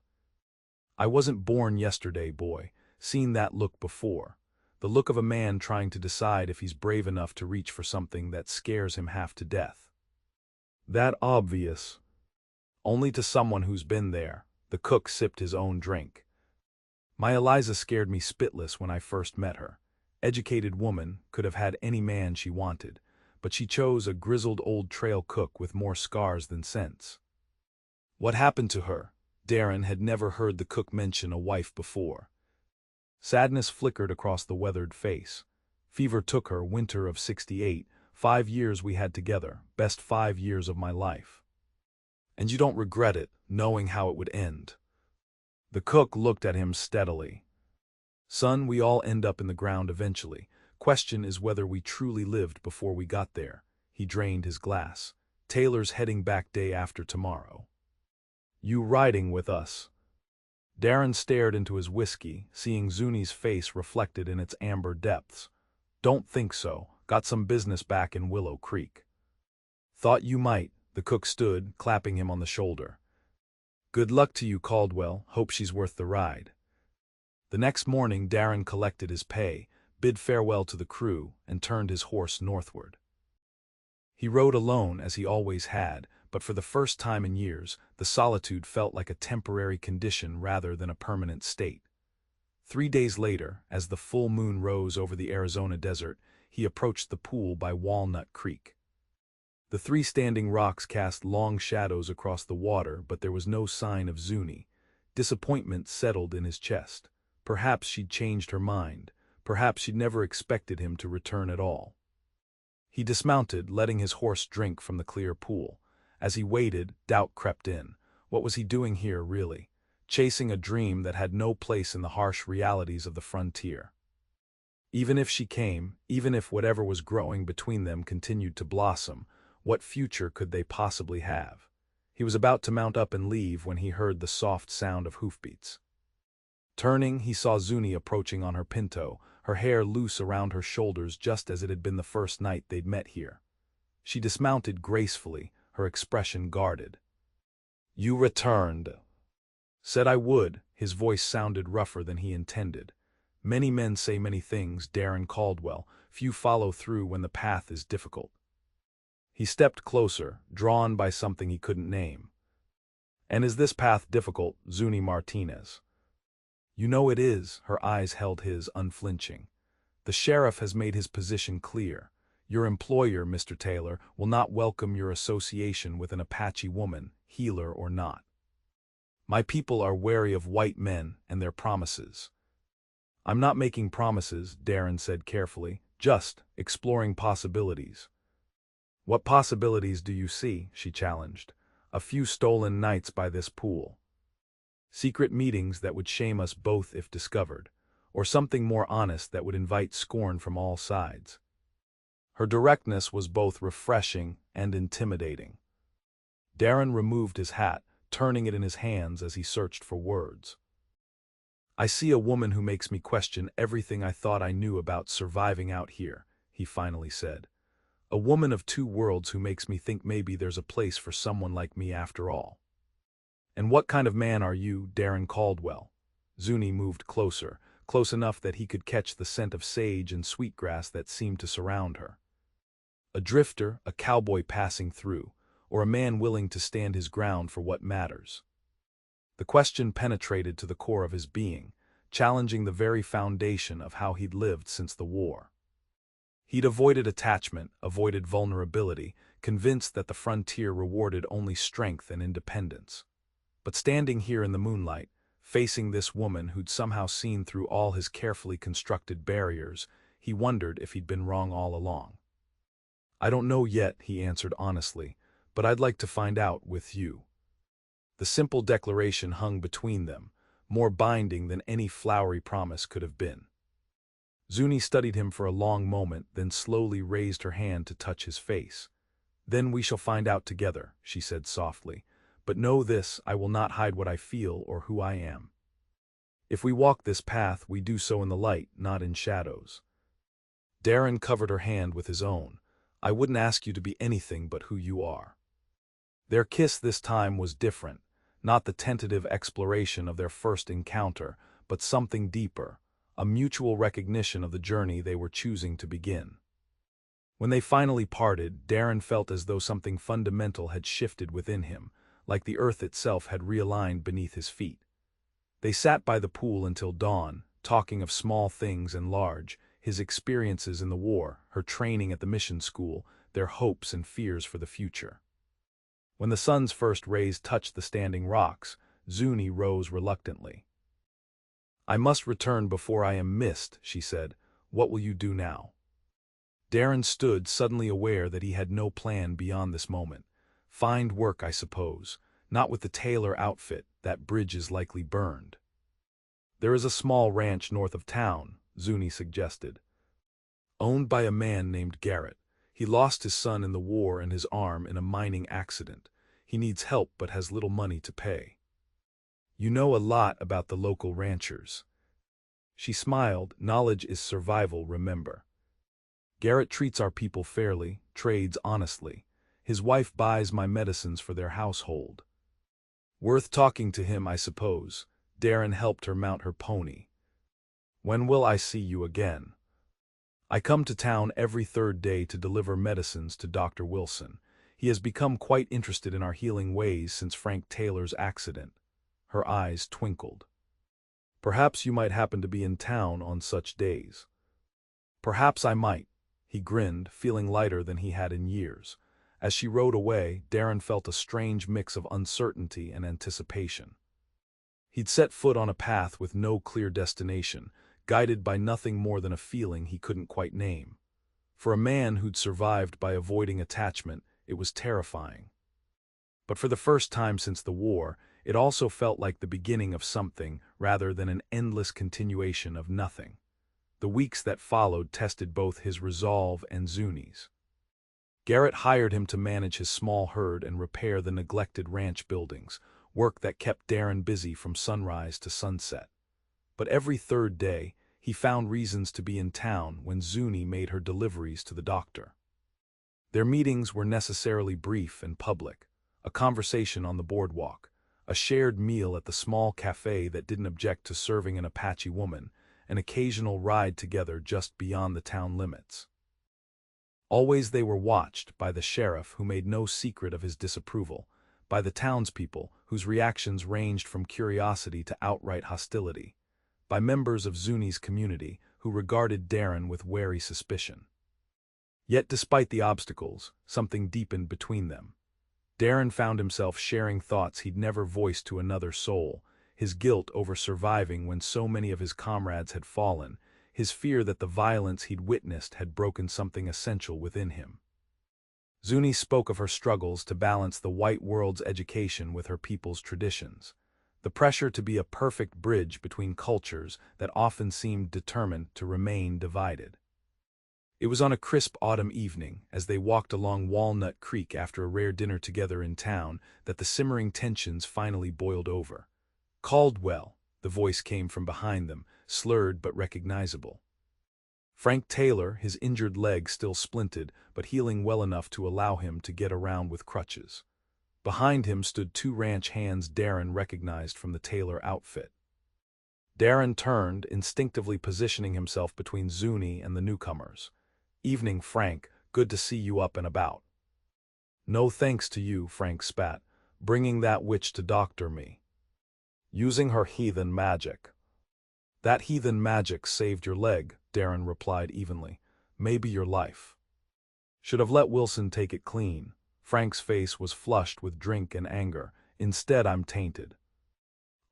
"I wasn't born yesterday, boy. Seen that look before. The look of a man trying to decide if he's brave enough to reach for something that scares him half to death." "That obvious?" "Only to someone who's been there." The cook sipped his own drink. "My Eliza scared me spitless when I first met her. Educated woman, could have had any man she wanted, but she chose a grizzled old trail cook with more scars than sense." "What happened to her?" Darren had never heard the cook mention a wife before. Sadness flickered across the weathered face. "Fever took her, winter of '68, 5 years we had together, best 5 years of my life." "And you don't regret it, knowing how it would end?" The cook looked at him steadily. "Son, we all end up in the ground eventually. Question is whether we truly lived before we got there." He drained his glass. "Taylor's heading back day after tomorrow. You riding with us?" Darren stared into his whiskey, seeing Zuni's face reflected in its amber depths. "Don't think so. Got some business back in Willow Creek." "Thought you might." The cook stood, clapping him on the shoulder. "Good luck to you, Caldwell. Hope she's worth the ride." The next morning Darren collected his pay, bid farewell to the crew, and turned his horse northward. He rode alone as he always had, but for the first time in years, the solitude felt like a temporary condition rather than a permanent state. 3 days later, as the full moon rose over the Arizona desert, he approached the pool by Walnut Creek. The 3 standing rocks cast long shadows across the water, but there was no sign of Zuni. Disappointment settled in his chest. Perhaps she'd changed her mind. Perhaps she'd never expected him to return at all. He dismounted, letting his horse drink from the clear pool. As he waited, doubt crept in. What was he doing here, really? Chasing a dream that had no place in the harsh realities of the frontier. Even if she came, even if whatever was growing between them continued to blossom, what future could they possibly have? He was about to mount up and leave when he heard the soft sound of hoofbeats. Turning, he saw Zuni approaching on her pinto, her hair loose around her shoulders just as it had been the first night they'd met here. She dismounted gracefully, her expression guarded. "You returned." "Said I would." His voice sounded rougher than he intended. Many men say many things, Darren Caldwell. Few follow through when the path is difficult. He stepped closer, drawn by something he couldn't name. "And is this path difficult, Zuni Martinez?" "You know it is." Her eyes held his, unflinching. "The sheriff has made his position clear. Your employer, Mr. Taylor, will not welcome your association with an Apache woman, healer or not. My people are wary of white men and their promises. I'm not making promises, Darren said carefully, just exploring possibilities. What possibilities do you see? She challenged. A few stolen nights by this pool. Secret meetings that would shame us both if discovered, or something more honest that would invite scorn from all sides. Her directness was both refreshing and intimidating. Darren removed his hat, turning it in his hands as he searched for words. I see a woman who makes me question everything I thought I knew about surviving out here, he finally said. A woman of two worlds who makes me think maybe there's a place for someone like me after all. And what kind of man are you, Darren Caldwell? Zuni moved closer, close enough that he could catch the scent of sage and sweetgrass that seemed to surround her. A drifter, a cowboy passing through, or a man willing to stand his ground for what matters? The question penetrated to the core of his being, challenging the very foundation of how he'd lived since the war. He'd avoided attachment, avoided vulnerability, convinced that the frontier rewarded only strength and independence. But standing here in the moonlight, facing this woman who'd somehow seen through all his carefully constructed barriers, he wondered if he'd been wrong all along. I don't know yet, he answered honestly, but I'd like to find out with you. The simple declaration hung between them, more binding than any flowery promise could have been. Zuni studied him for a long moment, then slowly raised her hand to touch his face. Then we shall find out together, she said softly. But know this, I will not hide what I feel or who I am. If we walk this path, we do so in the light, not in shadows. Darren covered her hand with his own. I wouldn't ask you to be anything but who you are. Their kiss this time was different, not the tentative exploration of their first encounter, but something deeper, a mutual recognition of the journey they were choosing to begin. When they finally parted, Darren felt as though something fundamental had shifted within him, like the earth itself had realigned beneath his feet. They sat by the pool until dawn, talking of small things and large, his experiences in the war, her training at the mission school, their hopes and fears for the future. When the sun's first rays touched the standing rocks, Zuni rose reluctantly. I must return before I am missed, she said. What will you do now? Darren stood, suddenly aware that he had no plan beyond this moment. Find work, I suppose. Not with the Taylor outfit, that bridge is likely burned. There is a small ranch north of town, Zuni suggested. Owned by a man named Garrett. He lost his son in the war and his arm in a mining accident. He needs help but has little money to pay. You know a lot about the local ranchers. She smiled. Knowledge is survival, remember. Garrett treats our people fairly, trades honestly. His wife buys my medicines for their household. Worth talking to him, I suppose. Darren helped her mount her pony. When will I see you again? I come to town every third day to deliver medicines to Dr. Wilson. He has become quite interested in our healing ways since Frank Taylor's accident. Her eyes twinkled. Perhaps you might happen to be in town on such days. Perhaps I might. He grinned, feeling lighter than he had in years. As she rode away, Darren felt a strange mix of uncertainty and anticipation. He'd set foot on a path with no clear destination, guided by nothing more than a feeling he couldn't quite name. For a man who'd survived by avoiding attachment, it was terrifying. But for the first time since the war, it also felt like the beginning of something rather than an endless continuation of nothing. The weeks that followed tested both his resolve and Zuni's. Garrett hired him to manage his small herd and repair the neglected ranch buildings, work that kept Darren busy from sunrise to sunset. But every third day, he found reasons to be in town when Zuni made her deliveries to the doctor. Their meetings were necessarily brief and public, a conversation on the boardwalk, a shared meal at the small cafe that didn't object to serving an Apache woman, an occasional ride together just beyond the town limits. Always they were watched by the sheriff, who made no secret of his disapproval, by the townspeople, whose reactions ranged from curiosity to outright hostility, by members of Zuni's community, who regarded Darren with wary suspicion. Yet despite the obstacles, something deepened between them. Darren found himself sharing thoughts he'd never voiced to another soul, his guilt over surviving when so many of his comrades had fallen, his fear that the violence he'd witnessed had broken something essential within him. Zuni spoke of her struggles to balance the white world's education with her people's traditions, the pressure to be a perfect bridge between cultures that often seemed determined to remain divided. It was on a crisp autumn evening, as they walked along Walnut Creek after a rare dinner together in town, that the simmering tensions finally boiled over. "Caldwell," the voice came from behind them, slurred but recognizable. Frank Taylor, his injured leg still splinted, but healing well enough to allow him to get around with crutches. Behind him stood two ranch hands Darren recognized from the Taylor outfit. Darren turned, instinctively positioning himself between Zuni and the newcomers. "Evening, Frank. Good to see you up and about." "No thanks to you," Frank spat, "bringing that witch to doctor me. Using her heathen magic." "That heathen magic saved your leg," Darren replied evenly. "Maybe your life. Should have let Wilson take it clean." Frank's face was flushed with drink and anger. "Instead, I'm tainted.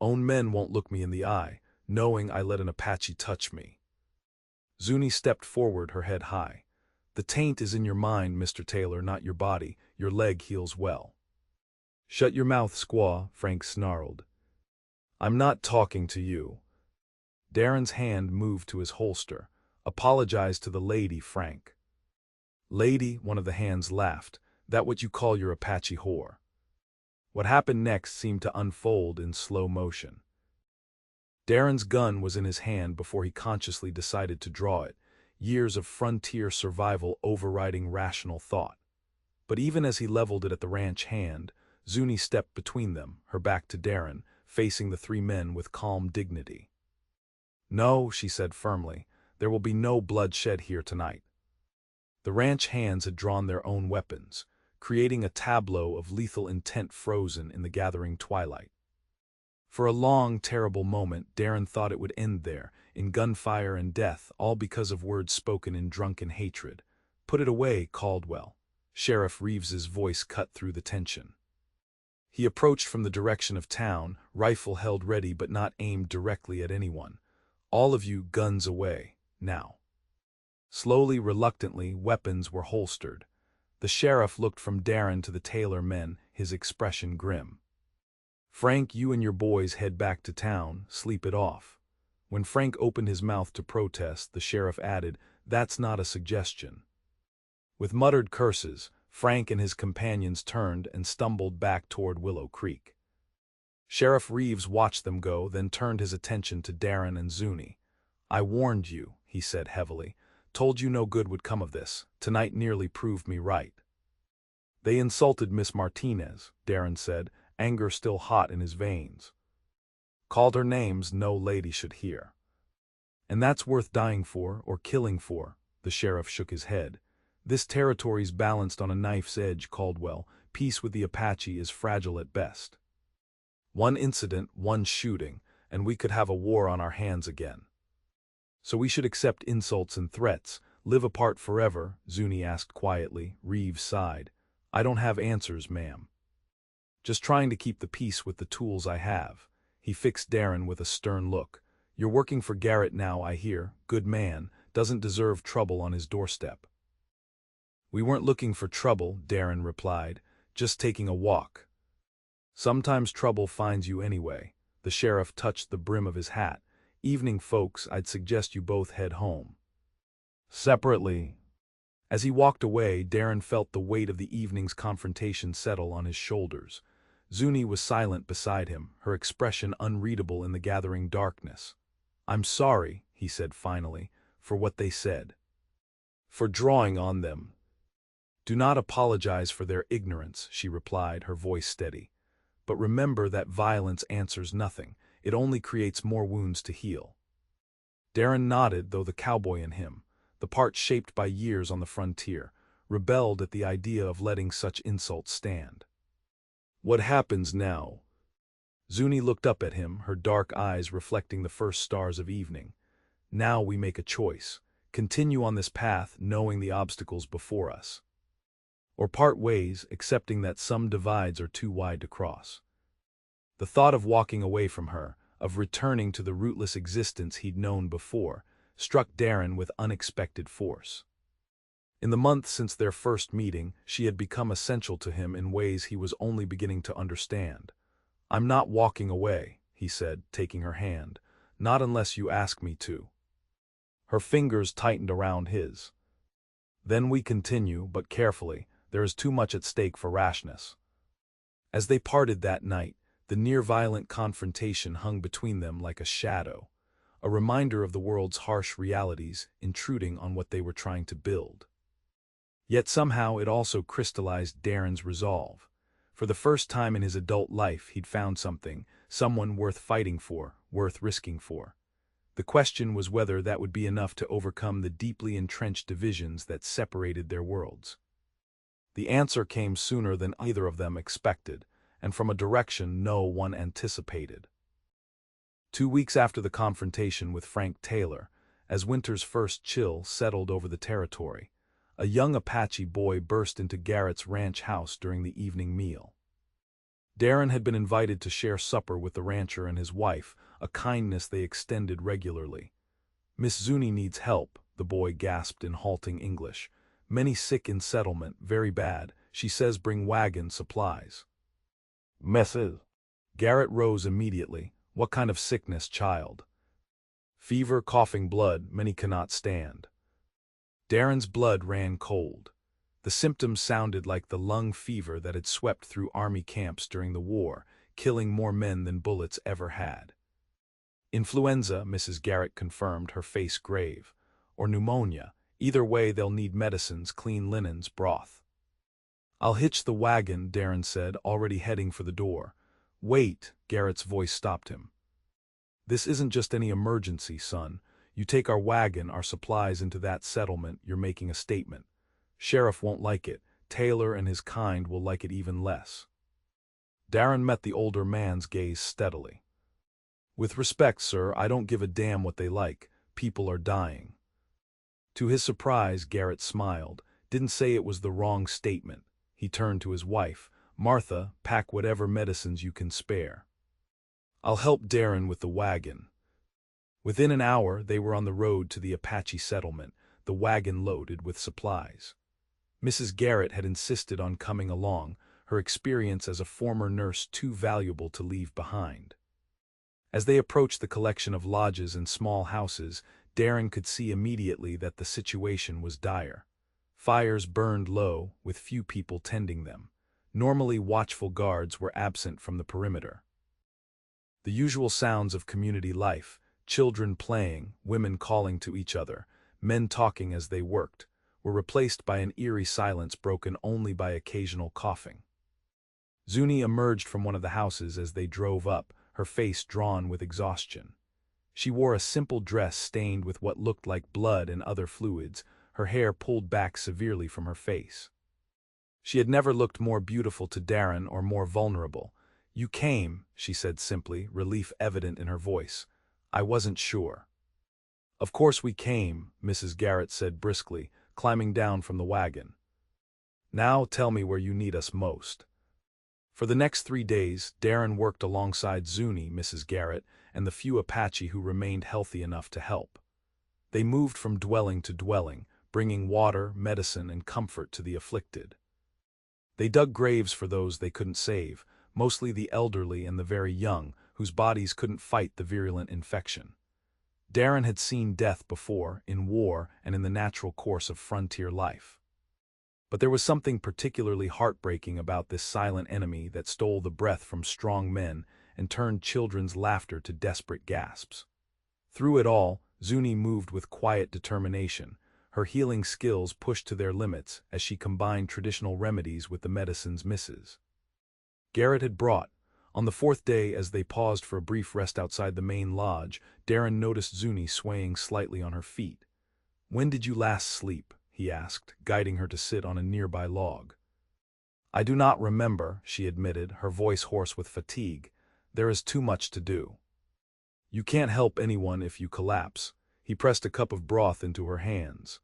Own men won't look me in the eye, knowing I let an Apache touch me." Zuni stepped forward, her head high. "The taint is in your mind, Mr. Taylor, not your body. Your leg heals well." "Shut your mouth, squaw," Frank snarled. "I'm not talking to you." Darren's hand moved to his holster. "Apologize to the lady, Frank." "Lady," one of the hands laughed. "That what you call your Apache whore?" What happened next seemed to unfold in slow motion. Darren's gun was in his hand before he consciously decided to draw it, years of frontier survival overriding rational thought. But even as he leveled it at the ranch hand, Zuni stepped between them, her back to Darren, facing the three men with calm dignity. "No," she said firmly, "there will be no bloodshed here tonight." The ranch hands had drawn their own weapons, creating a tableau of lethal intent frozen in the gathering twilight. For a long, terrible moment, Darren thought it would end there, in gunfire and death, all because of words spoken in drunken hatred. "Put it away, Caldwell." Sheriff Reeves's voice cut through the tension. He approached from the direction of town, rifle held ready but not aimed directly at anyone. "All of you, guns away, now." Slowly, reluctantly, weapons were holstered. The sheriff looked from Darren to the Taylor men, his expression grim. "Frank, you and your boys head back to town, sleep it off." When Frank opened his mouth to protest, the sheriff added, "That's not a suggestion." With muttered curses, Frank and his companions turned and stumbled back toward Willow Creek. Sheriff Reeves watched them go, then turned his attention to Darren and Zuni. "I warned you," he said heavily. "Told you no good would come of this. Tonight nearly proved me right." "They insulted Miss Martinez," Darren said, anger still hot in his veins. "Called her names no lady should hear." "And that's worth dying for, or killing for," the sheriff shook his head. "This territory's balanced on a knife's edge, Caldwell. Peace with the Apache is fragile at best. One incident, one shooting, and we could have a war on our hands again." "So we should accept insults and threats, live apart forever?" Zuni asked quietly. Reeves sighed. "I don't have answers, ma'am. Just trying to keep the peace with the tools I have." He fixed Darren with a stern look. "You're working for Garrett now, I hear. Good man, doesn't deserve trouble on his doorstep." "We weren't looking for trouble," Darren replied, "just taking a walk." "Sometimes trouble finds you anyway." The sheriff touched the brim of his hat. "Evening, folks, I'd suggest you both head home separately." As he walked away, Darren felt the weight of the evening's confrontation settle on his shoulders. Zuni was silent beside him, her expression unreadable in the gathering darkness. "I'm sorry," he said finally, "for what they said. For drawing on them." "Do not apologize for their ignorance," she replied, her voice steady. "But remember that violence answers nothing. It only creates more wounds to heal." Darren nodded, though the cowboy in him, the part shaped by years on the frontier, rebelled at the idea of letting such insults stand. "What happens now?" Zuni looked up at him, her dark eyes reflecting the first stars of evening. "Now we make a choice. continue on this path knowing the obstacles before us, or part ways accepting that some divides are too wide to cross. The thought of walking away from her, of returning to the rootless existence he'd known before, struck Darren with unexpected force. In the month since their first meeting, she had become essential to him in ways he was only beginning to understand. "I'm not walking away," he said, taking her hand. "Not unless you ask me to." Her fingers tightened around his. "Then we continue, but carefully. There is too much at stake for rashness." As they parted that night, the near-violent confrontation hung between them like a shadow, a reminder of the world's harsh realities intruding on what they were trying to build. Yet somehow it also crystallized Darren's resolve. For the first time in his adult life he'd found someone worth fighting for, worth risking for. The question was whether that would be enough to overcome the deeply entrenched divisions that separated their worlds. The answer came sooner than either of them expected, and from a direction no one anticipated. 2 weeks after the confrontation with Frank Taylor, as winter's first chill settled over the territory, a young Apache boy burst into Garrett's ranch house during the evening meal. Darren had been invited to share supper with the rancher and his wife, a kindness they extended regularly. "Miss Zuni needs help," the boy gasped in halting English. "Many sick in settlement, very bad. She says bring wagon supplies." "Mrs." Garrett rose immediately. "What kind of sickness, child?" "Fever, coughing, blood, many cannot stand." Darren's blood ran cold. The symptoms sounded like the lung fever that had swept through army camps during the war, killing more men than bullets ever had. "Influenza," Mrs. Garrett confirmed, her face grave. "Or pneumonia. Either way they'll need medicines, clean linens, broth." "I'll hitch the wagon," Darren said, already heading for the door. "Wait," Garrett's voice stopped him. "This isn't just any emergency, son. You take our wagon, our supplies into that settlement, you're making a statement. Sheriff won't like it. Taylor and his kind will like it even less." Darren met the older man's gaze steadily. "With respect, sir, I don't give a damn what they like. People are dying." To his surprise, Garrett smiled, didn't say it was the wrong statement. He turned to his wife. "Martha, pack whatever medicines you can spare. I'll help Darren with the wagon." Within an hour, they were on the road to the Apache settlement, the wagon loaded with supplies. Mrs. Garrett had insisted on coming along, her experience as a former nurse too valuable to leave behind. As they approached the collection of lodges and small houses, Darren could see immediately that the situation was dire. Fires burned low, with few people tending them. Normally watchful guards were absent from the perimeter. The usual sounds of community life, children playing, women calling to each other, men talking as they worked, were replaced by an eerie silence broken only by occasional coughing. Zuni emerged from one of the houses as they drove up, her face drawn with exhaustion. She wore a simple dress stained with what looked like blood and other fluids, her hair pulled back severely from her face. She had never looked more beautiful to Darren or more vulnerable. "You came," she said simply, relief evident in her voice. "I wasn't sure." "Of course we came," Mrs. Garrett said briskly, climbing down from the wagon. "Now tell me where you need us most." For the next 3 days, Darren worked alongside Zuni, Mrs. Garrett, and the few Apache who remained healthy enough to help. They moved from dwelling to dwelling, bringing water, medicine, and comfort to the afflicted. They dug graves for those they couldn't save, mostly the elderly and the very young, whose bodies couldn't fight the virulent infection. Darren had seen death before, in war and in the natural course of frontier life. But there was something particularly heartbreaking about this silent enemy that stole the breath from strong men and turned children's laughter to desperate gasps. Through it all, Zuni moved with quiet determination, her healing skills pushed to their limits as she combined traditional remedies with the medicines Mrs. Garrett had brought. On the 4th day, as they paused for a brief rest outside the main lodge, Darren noticed Zuni swaying slightly on her feet. "When did you last sleep?" he asked, guiding her to sit on a nearby log. "I do not remember," she admitted, her voice hoarse with fatigue. "There is too much to do." "You can't help anyone if you collapse." He pressed a cup of broth into her hands.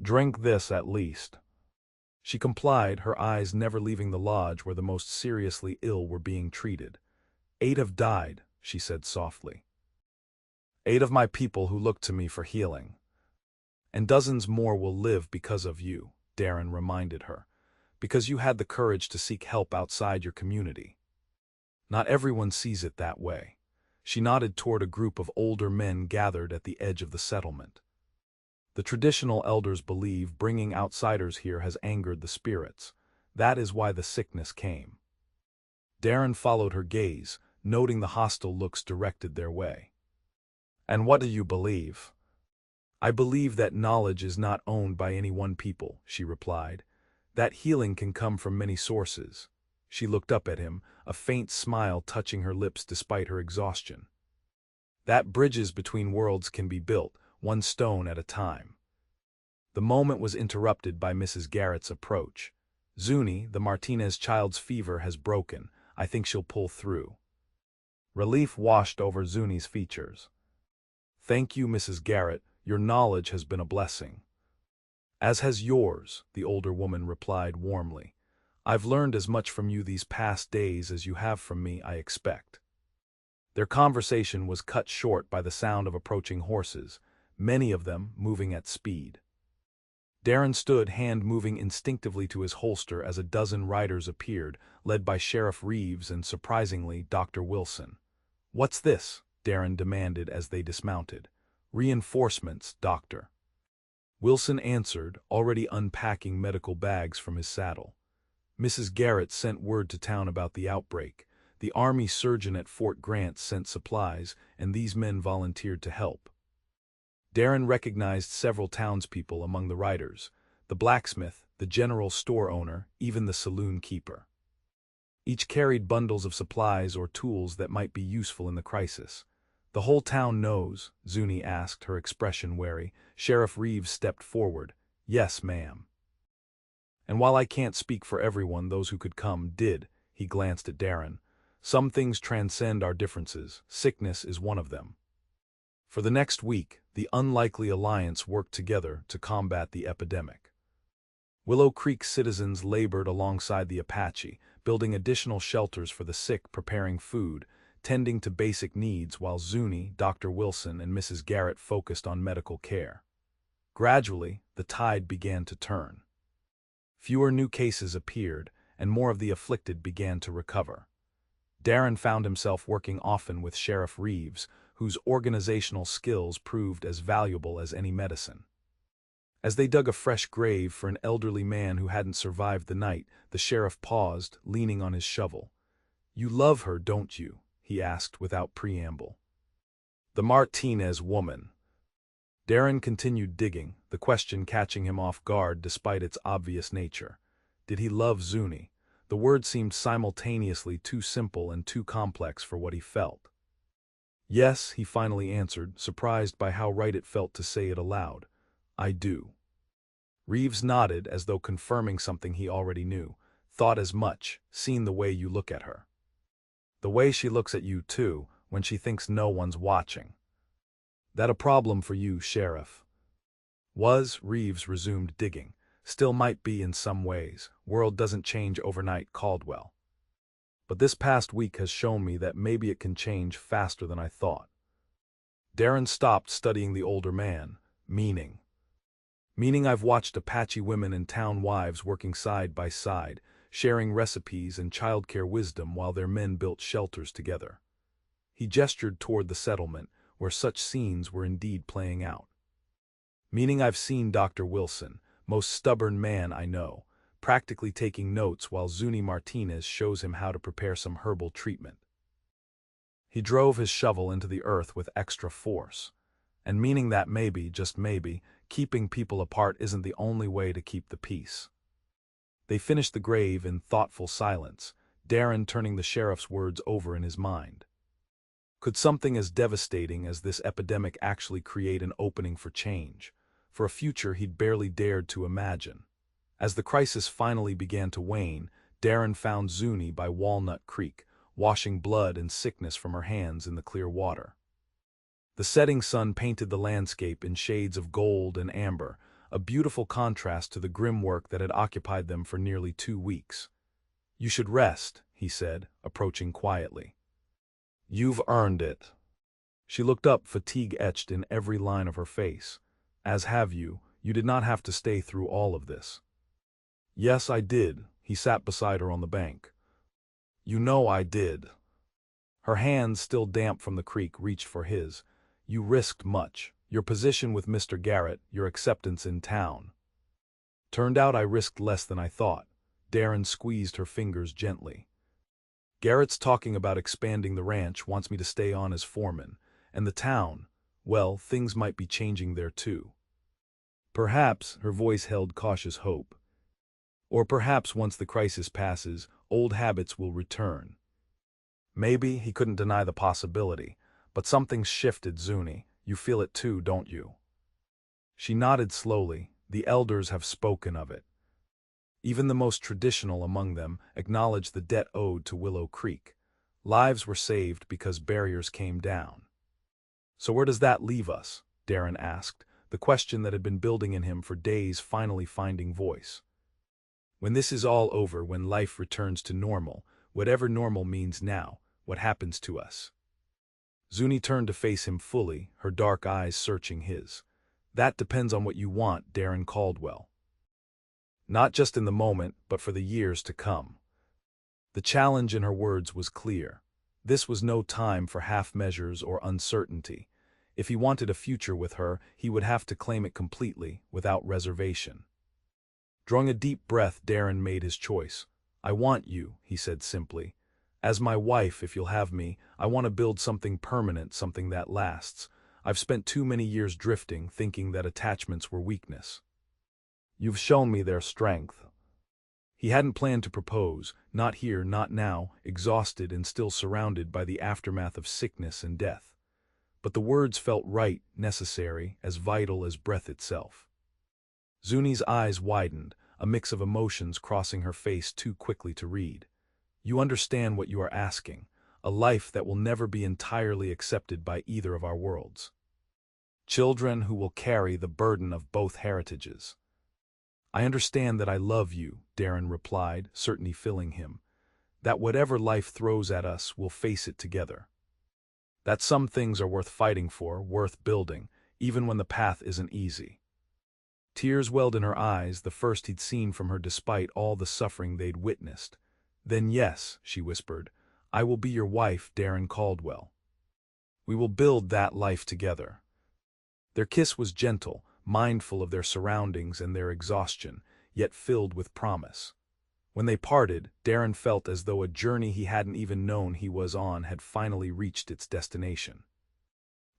"Drink this at least." She complied, her eyes never leaving the lodge where the most seriously ill were being treated. "8 have died," she said softly. "8 of my people who look to me for healing. And dozens more will live because of you," Darren reminded her. "Because you had the courage to seek help outside your community. Not everyone sees it that way." She nodded toward a group of older men gathered at the edge of the settlement. "The traditional elders believe bringing outsiders here has angered the spirits. That is why the sickness came." Darren followed her gaze, noting the hostile looks directed their way. "And what do you believe?" "I believe that knowledge is not owned by any one people," she replied. "That healing can come from many sources." She looked up at him, a faint smile touching her lips despite her exhaustion. "That bridges between worlds can be built, one stone at a time." The moment was interrupted by Mrs. Garrett's approach. "Zuni, the Martinez child's fever has broken. I think she'll pull through." Relief washed over Zuni's features. "Thank you, Mrs. Garrett. Your knowledge has been a blessing." "As has yours," the older woman replied warmly. "I've learned as much from you these past days as you have from me, I expect." Their conversation was cut short by the sound of approaching horses, many of them moving at speed. Darren stood, hand moving instinctively to his holster as a dozen riders appeared, led by Sheriff Reeves and, surprisingly, Dr. Wilson. "What's this?" Darren demanded as they dismounted. "Reinforcements, Doctor." Wilson answered, already unpacking medical bags from his saddle. "Mrs. Garrett sent word to town about the outbreak. The Army surgeon at Fort Grant sent supplies, and these men volunteered to help." Darren recognized several townspeople among the riders: the blacksmith, the general store owner, even the saloon keeper. Each carried bundles of supplies or tools that might be useful in the crisis. "The whole town knows?" Zuni asked, her expression wary. Sheriff Reeves stepped forward. "Yes, ma'am." "And while I can't speak for everyone, those who could come did." He glanced at Darren. "Some things transcend our differences. Sickness is one of them." For the next week, the unlikely alliance worked together to combat the epidemic. Willow Creek citizens labored alongside the Apache, building additional shelters for the sick, preparing food, tending to basic needs, while Zuni, Dr. Wilson, and Mrs. Garrett focused on medical care. Gradually, the tide began to turn. Fewer new cases appeared, and more of the afflicted began to recover. Darren found himself working often with Sheriff Reeves, whose organizational skills proved as valuable as any medicine. As they dug a fresh grave for an elderly man who hadn't survived the night, the sheriff paused, leaning on his shovel. "You love her, don't you?" he asked without preamble. "The Martinez woman." Darren continued digging, the question catching him off guard despite its obvious nature. Did he love Zuni? The word seemed simultaneously too simple and too complex for what he felt. "Yes," he finally answered, surprised by how right it felt to say it aloud. "I do." Reeves nodded as though confirming something he already knew. "Thought as much, seen the way you look at her. The way she looks at you, too, when she thinks no one's watching." "That a problem for you, Sheriff?" "Was," Reeves resumed digging. "Still might be in some ways. World doesn't change overnight, Caldwell. But this past week has shown me that maybe it can change faster than I thought." Darren stopped, studying the older man. "Meaning?" "Meaning I've watched Apache women and town wives working side by side, sharing recipes and childcare wisdom while their men built shelters together." He gestured toward the settlement, where such scenes were indeed playing out. "Meaning I've seen Dr. Wilson, most stubborn man I know, practically taking notes while Zuni Martinez shows him how to prepare some herbal treatment." He drove his shovel into the earth with extra force. "And meaning that maybe, just maybe, keeping people apart isn't the only way to keep the peace." They finished the grave in thoughtful silence, Darren turning the sheriff's words over in his mind. Could something as devastating as this epidemic actually create an opening for change, for a future he'd barely dared to imagine? As the crisis finally began to wane, Darren found Zuni by Walnut Creek, washing blood and sickness from her hands in the clear water. The setting sun painted the landscape in shades of gold and amber, a beautiful contrast to the grim work that had occupied them for nearly 2 weeks. "You should rest," he said, approaching quietly. "You've earned it." She looked up, fatigue etched in every line of her face. "As have you. You did not have to stay through all of this." "Yes, I did." He sat beside her on the bank. "You know I did." Her hands, still damp from the creek, reached for his. "You risked much. Your position with Mr. Garrett, your acceptance in town." "Turned out I risked less than I thought." Darren squeezed her fingers gently. "Garrett's talking about expanding the ranch, wants me to stay on as foreman. And the town, well, things might be changing there too. Perhaps," her voice held cautious hope, "or perhaps once the crisis passes, old habits will return." Maybe. He couldn't deny the possibility. "But something's shifted, Zuni. You feel it too, don't you?" She nodded slowly. "The elders have spoken of it. Even the most traditional among them acknowledge the debt owed to Willow Creek. Lives were saved because barriers came down." "So where does that leave us?" Darren asked, the question that had been building in him for days finally finding voice. "When this is all over, when life returns to normal, whatever normal means now, what happens to us?" Zuni turned to face him fully, her dark eyes searching his. "That depends on what you want, Darren Caldwell. Not just in the moment, but for the years to come." The challenge in her words was clear. This was no time for half measures or uncertainty. If he wanted a future with her, he would have to claim it completely, without reservation. Drawing a deep breath, Darren made his choice. "I want you," he said simply. "As my wife, if you'll have me. I want to build something permanent, something that lasts. I've spent too many years drifting, thinking that attachments were weakness. You've shown me their strength." He hadn't planned to propose, not here, not now, exhausted and still surrounded by the aftermath of sickness and death. But the words felt right, necessary, as vital as breath itself. Zuni's eyes widened, a mix of emotions crossing her face too quickly to read. "You understand what you are asking, a life that will never be entirely accepted by either of our worlds. Children who will carry the burden of both heritages." "I understand that I love you," Darren replied, certainty filling him. "That whatever life throws at us, we'll face it together. That some things are worth fighting for, worth building, even when the path isn't easy." Tears welled in her eyes, the first he'd seen from her despite all the suffering they'd witnessed. "Then yes," she whispered, "I will be your wife, Darren Caldwell. We will build that life together." Their kiss was gentle, mindful of their surroundings and their exhaustion, yet filled with promise. When they parted, Darren felt as though a journey he hadn't even known he was on had finally reached its destination.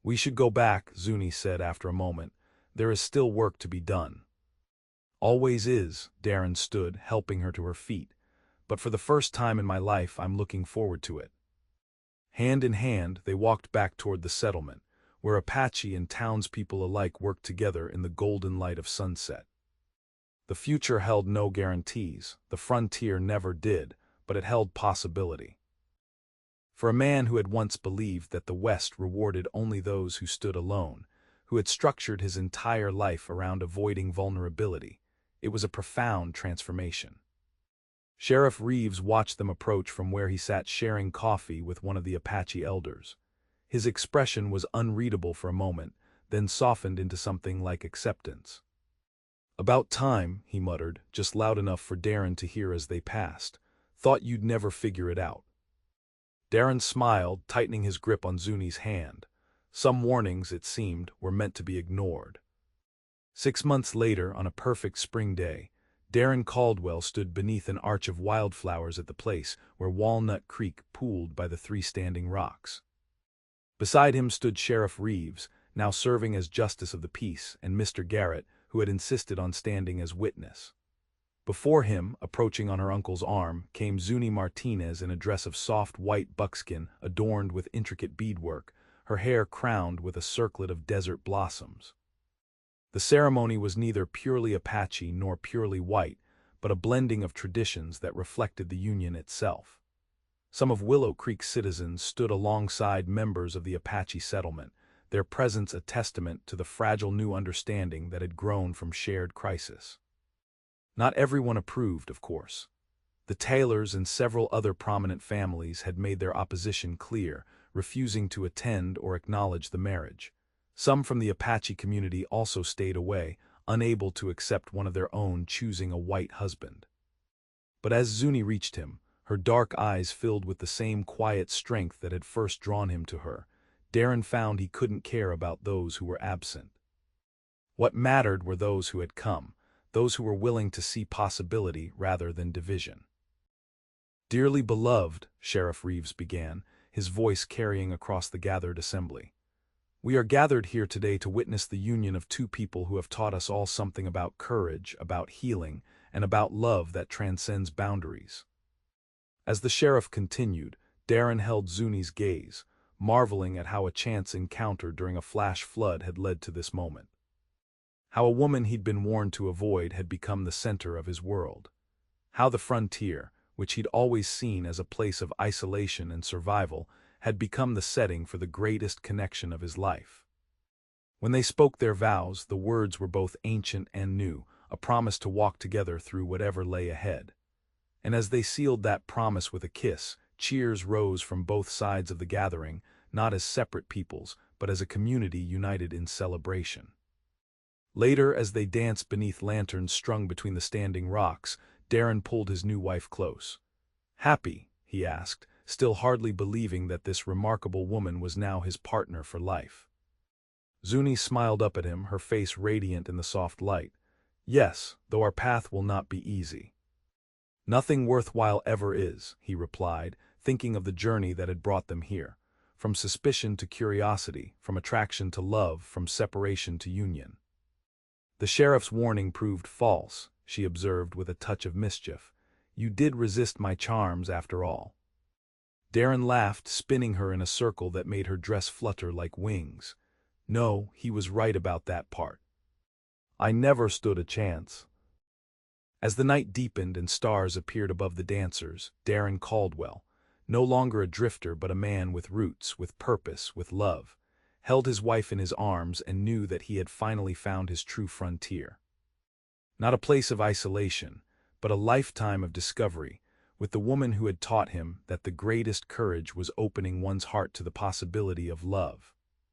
"We should go back," Zuni said after a moment. "There is still work to be done." "Always is." Darren stood, helping her to her feet. "But for the first time in my life, I'm looking forward to it." Hand in hand, they walked back toward the settlement, where Apache and townspeople alike worked together in the golden light of sunset. The future held no guarantees, the frontier never did, but it held possibility. For a man who had once believed that the West rewarded only those who stood alone, who had structured his entire life around avoiding vulnerability, it was a profound transformation. Sheriff Reeves watched them approach from where he sat sharing coffee with one of the Apache elders. His expression was unreadable for a moment, then softened into something like acceptance. "About time," he muttered, just loud enough for Darren to hear as they passed. "Thought you'd never figure it out." Darren smiled, tightening his grip on Zuni's hand. Some warnings, it seemed, were meant to be ignored. 6 months later, on a perfect spring day, Darren Caldwell stood beneath an arch of wildflowers at the place where Walnut Creek pooled by the 3 standing rocks. Beside him stood Sheriff Reeves, now serving as Justice of the Peace, and Mr. Garrett, who had insisted on standing as witness. Before him, approaching on her uncle's arm, came Zuni Martinez in a dress of soft white buckskin adorned with intricate beadwork, her hair crowned with a circlet of desert blossoms. The ceremony was neither purely Apache nor purely white, but a blending of traditions that reflected the Union itself. Some of Willow Creek's citizens stood alongside members of the Apache settlement, their presence a testament to the fragile new understanding that had grown from shared crisis. Not everyone approved, of course. The Taylors and several other prominent families had made their opposition clear, refusing to attend or acknowledge the marriage. Some from the Apache community also stayed away, unable to accept one of their own choosing a white husband. But as Zuni reached him, her dark eyes filled with the same quiet strength that had first drawn him to her, Darren found he couldn't care about those who were absent. What mattered were those who had come, those who were willing to see possibility rather than division. "Dearly beloved," Sheriff Reeves began, his voice carrying across the gathered assembly. "We are gathered here today to witness the union of two people who have taught us all something about courage, about healing, and about love that transcends boundaries." As the sheriff continued, Darren held Zuni's gaze, marveling at how a chance encounter during a flash flood had led to this moment. How a woman he'd been warned to avoid had become the center of his world. How the frontier, which he'd always seen as a place of isolation and survival, had become the setting for the greatest connection of his life. When they spoke their vows, the words were both ancient and new, a promise to walk together through whatever lay ahead. And as they sealed that promise with a kiss, cheers rose from both sides of the gathering, not as separate peoples, but as a community united in celebration. Later, as they danced beneath lanterns strung between the standing rocks, Darren pulled his new wife close. "Happy?" he asked, still hardly believing that this remarkable woman was now his partner for life. Zuni smiled up at him, her face radiant in the soft light. "Yes, though our path will not be easy." "Nothing worthwhile ever is," he replied, thinking of the journey that had brought them here. From suspicion to curiosity, from attraction to love, from separation to union. "The sheriff's warning proved false," she observed with a touch of mischief. "You did resist my charms after all." Darren laughed, spinning her in a circle that made her dress flutter like wings. "No, he was right about that part. I never stood a chance." As the night deepened and stars appeared above the dancers, Darren Caldwell, no longer a drifter but a man with roots, with purpose, with love, held his wife in his arms and knew that he had finally found his true frontier. Not a place of isolation, but a lifetime of discovery, with the woman who had taught him that the greatest courage was opening one's heart to the possibility of love.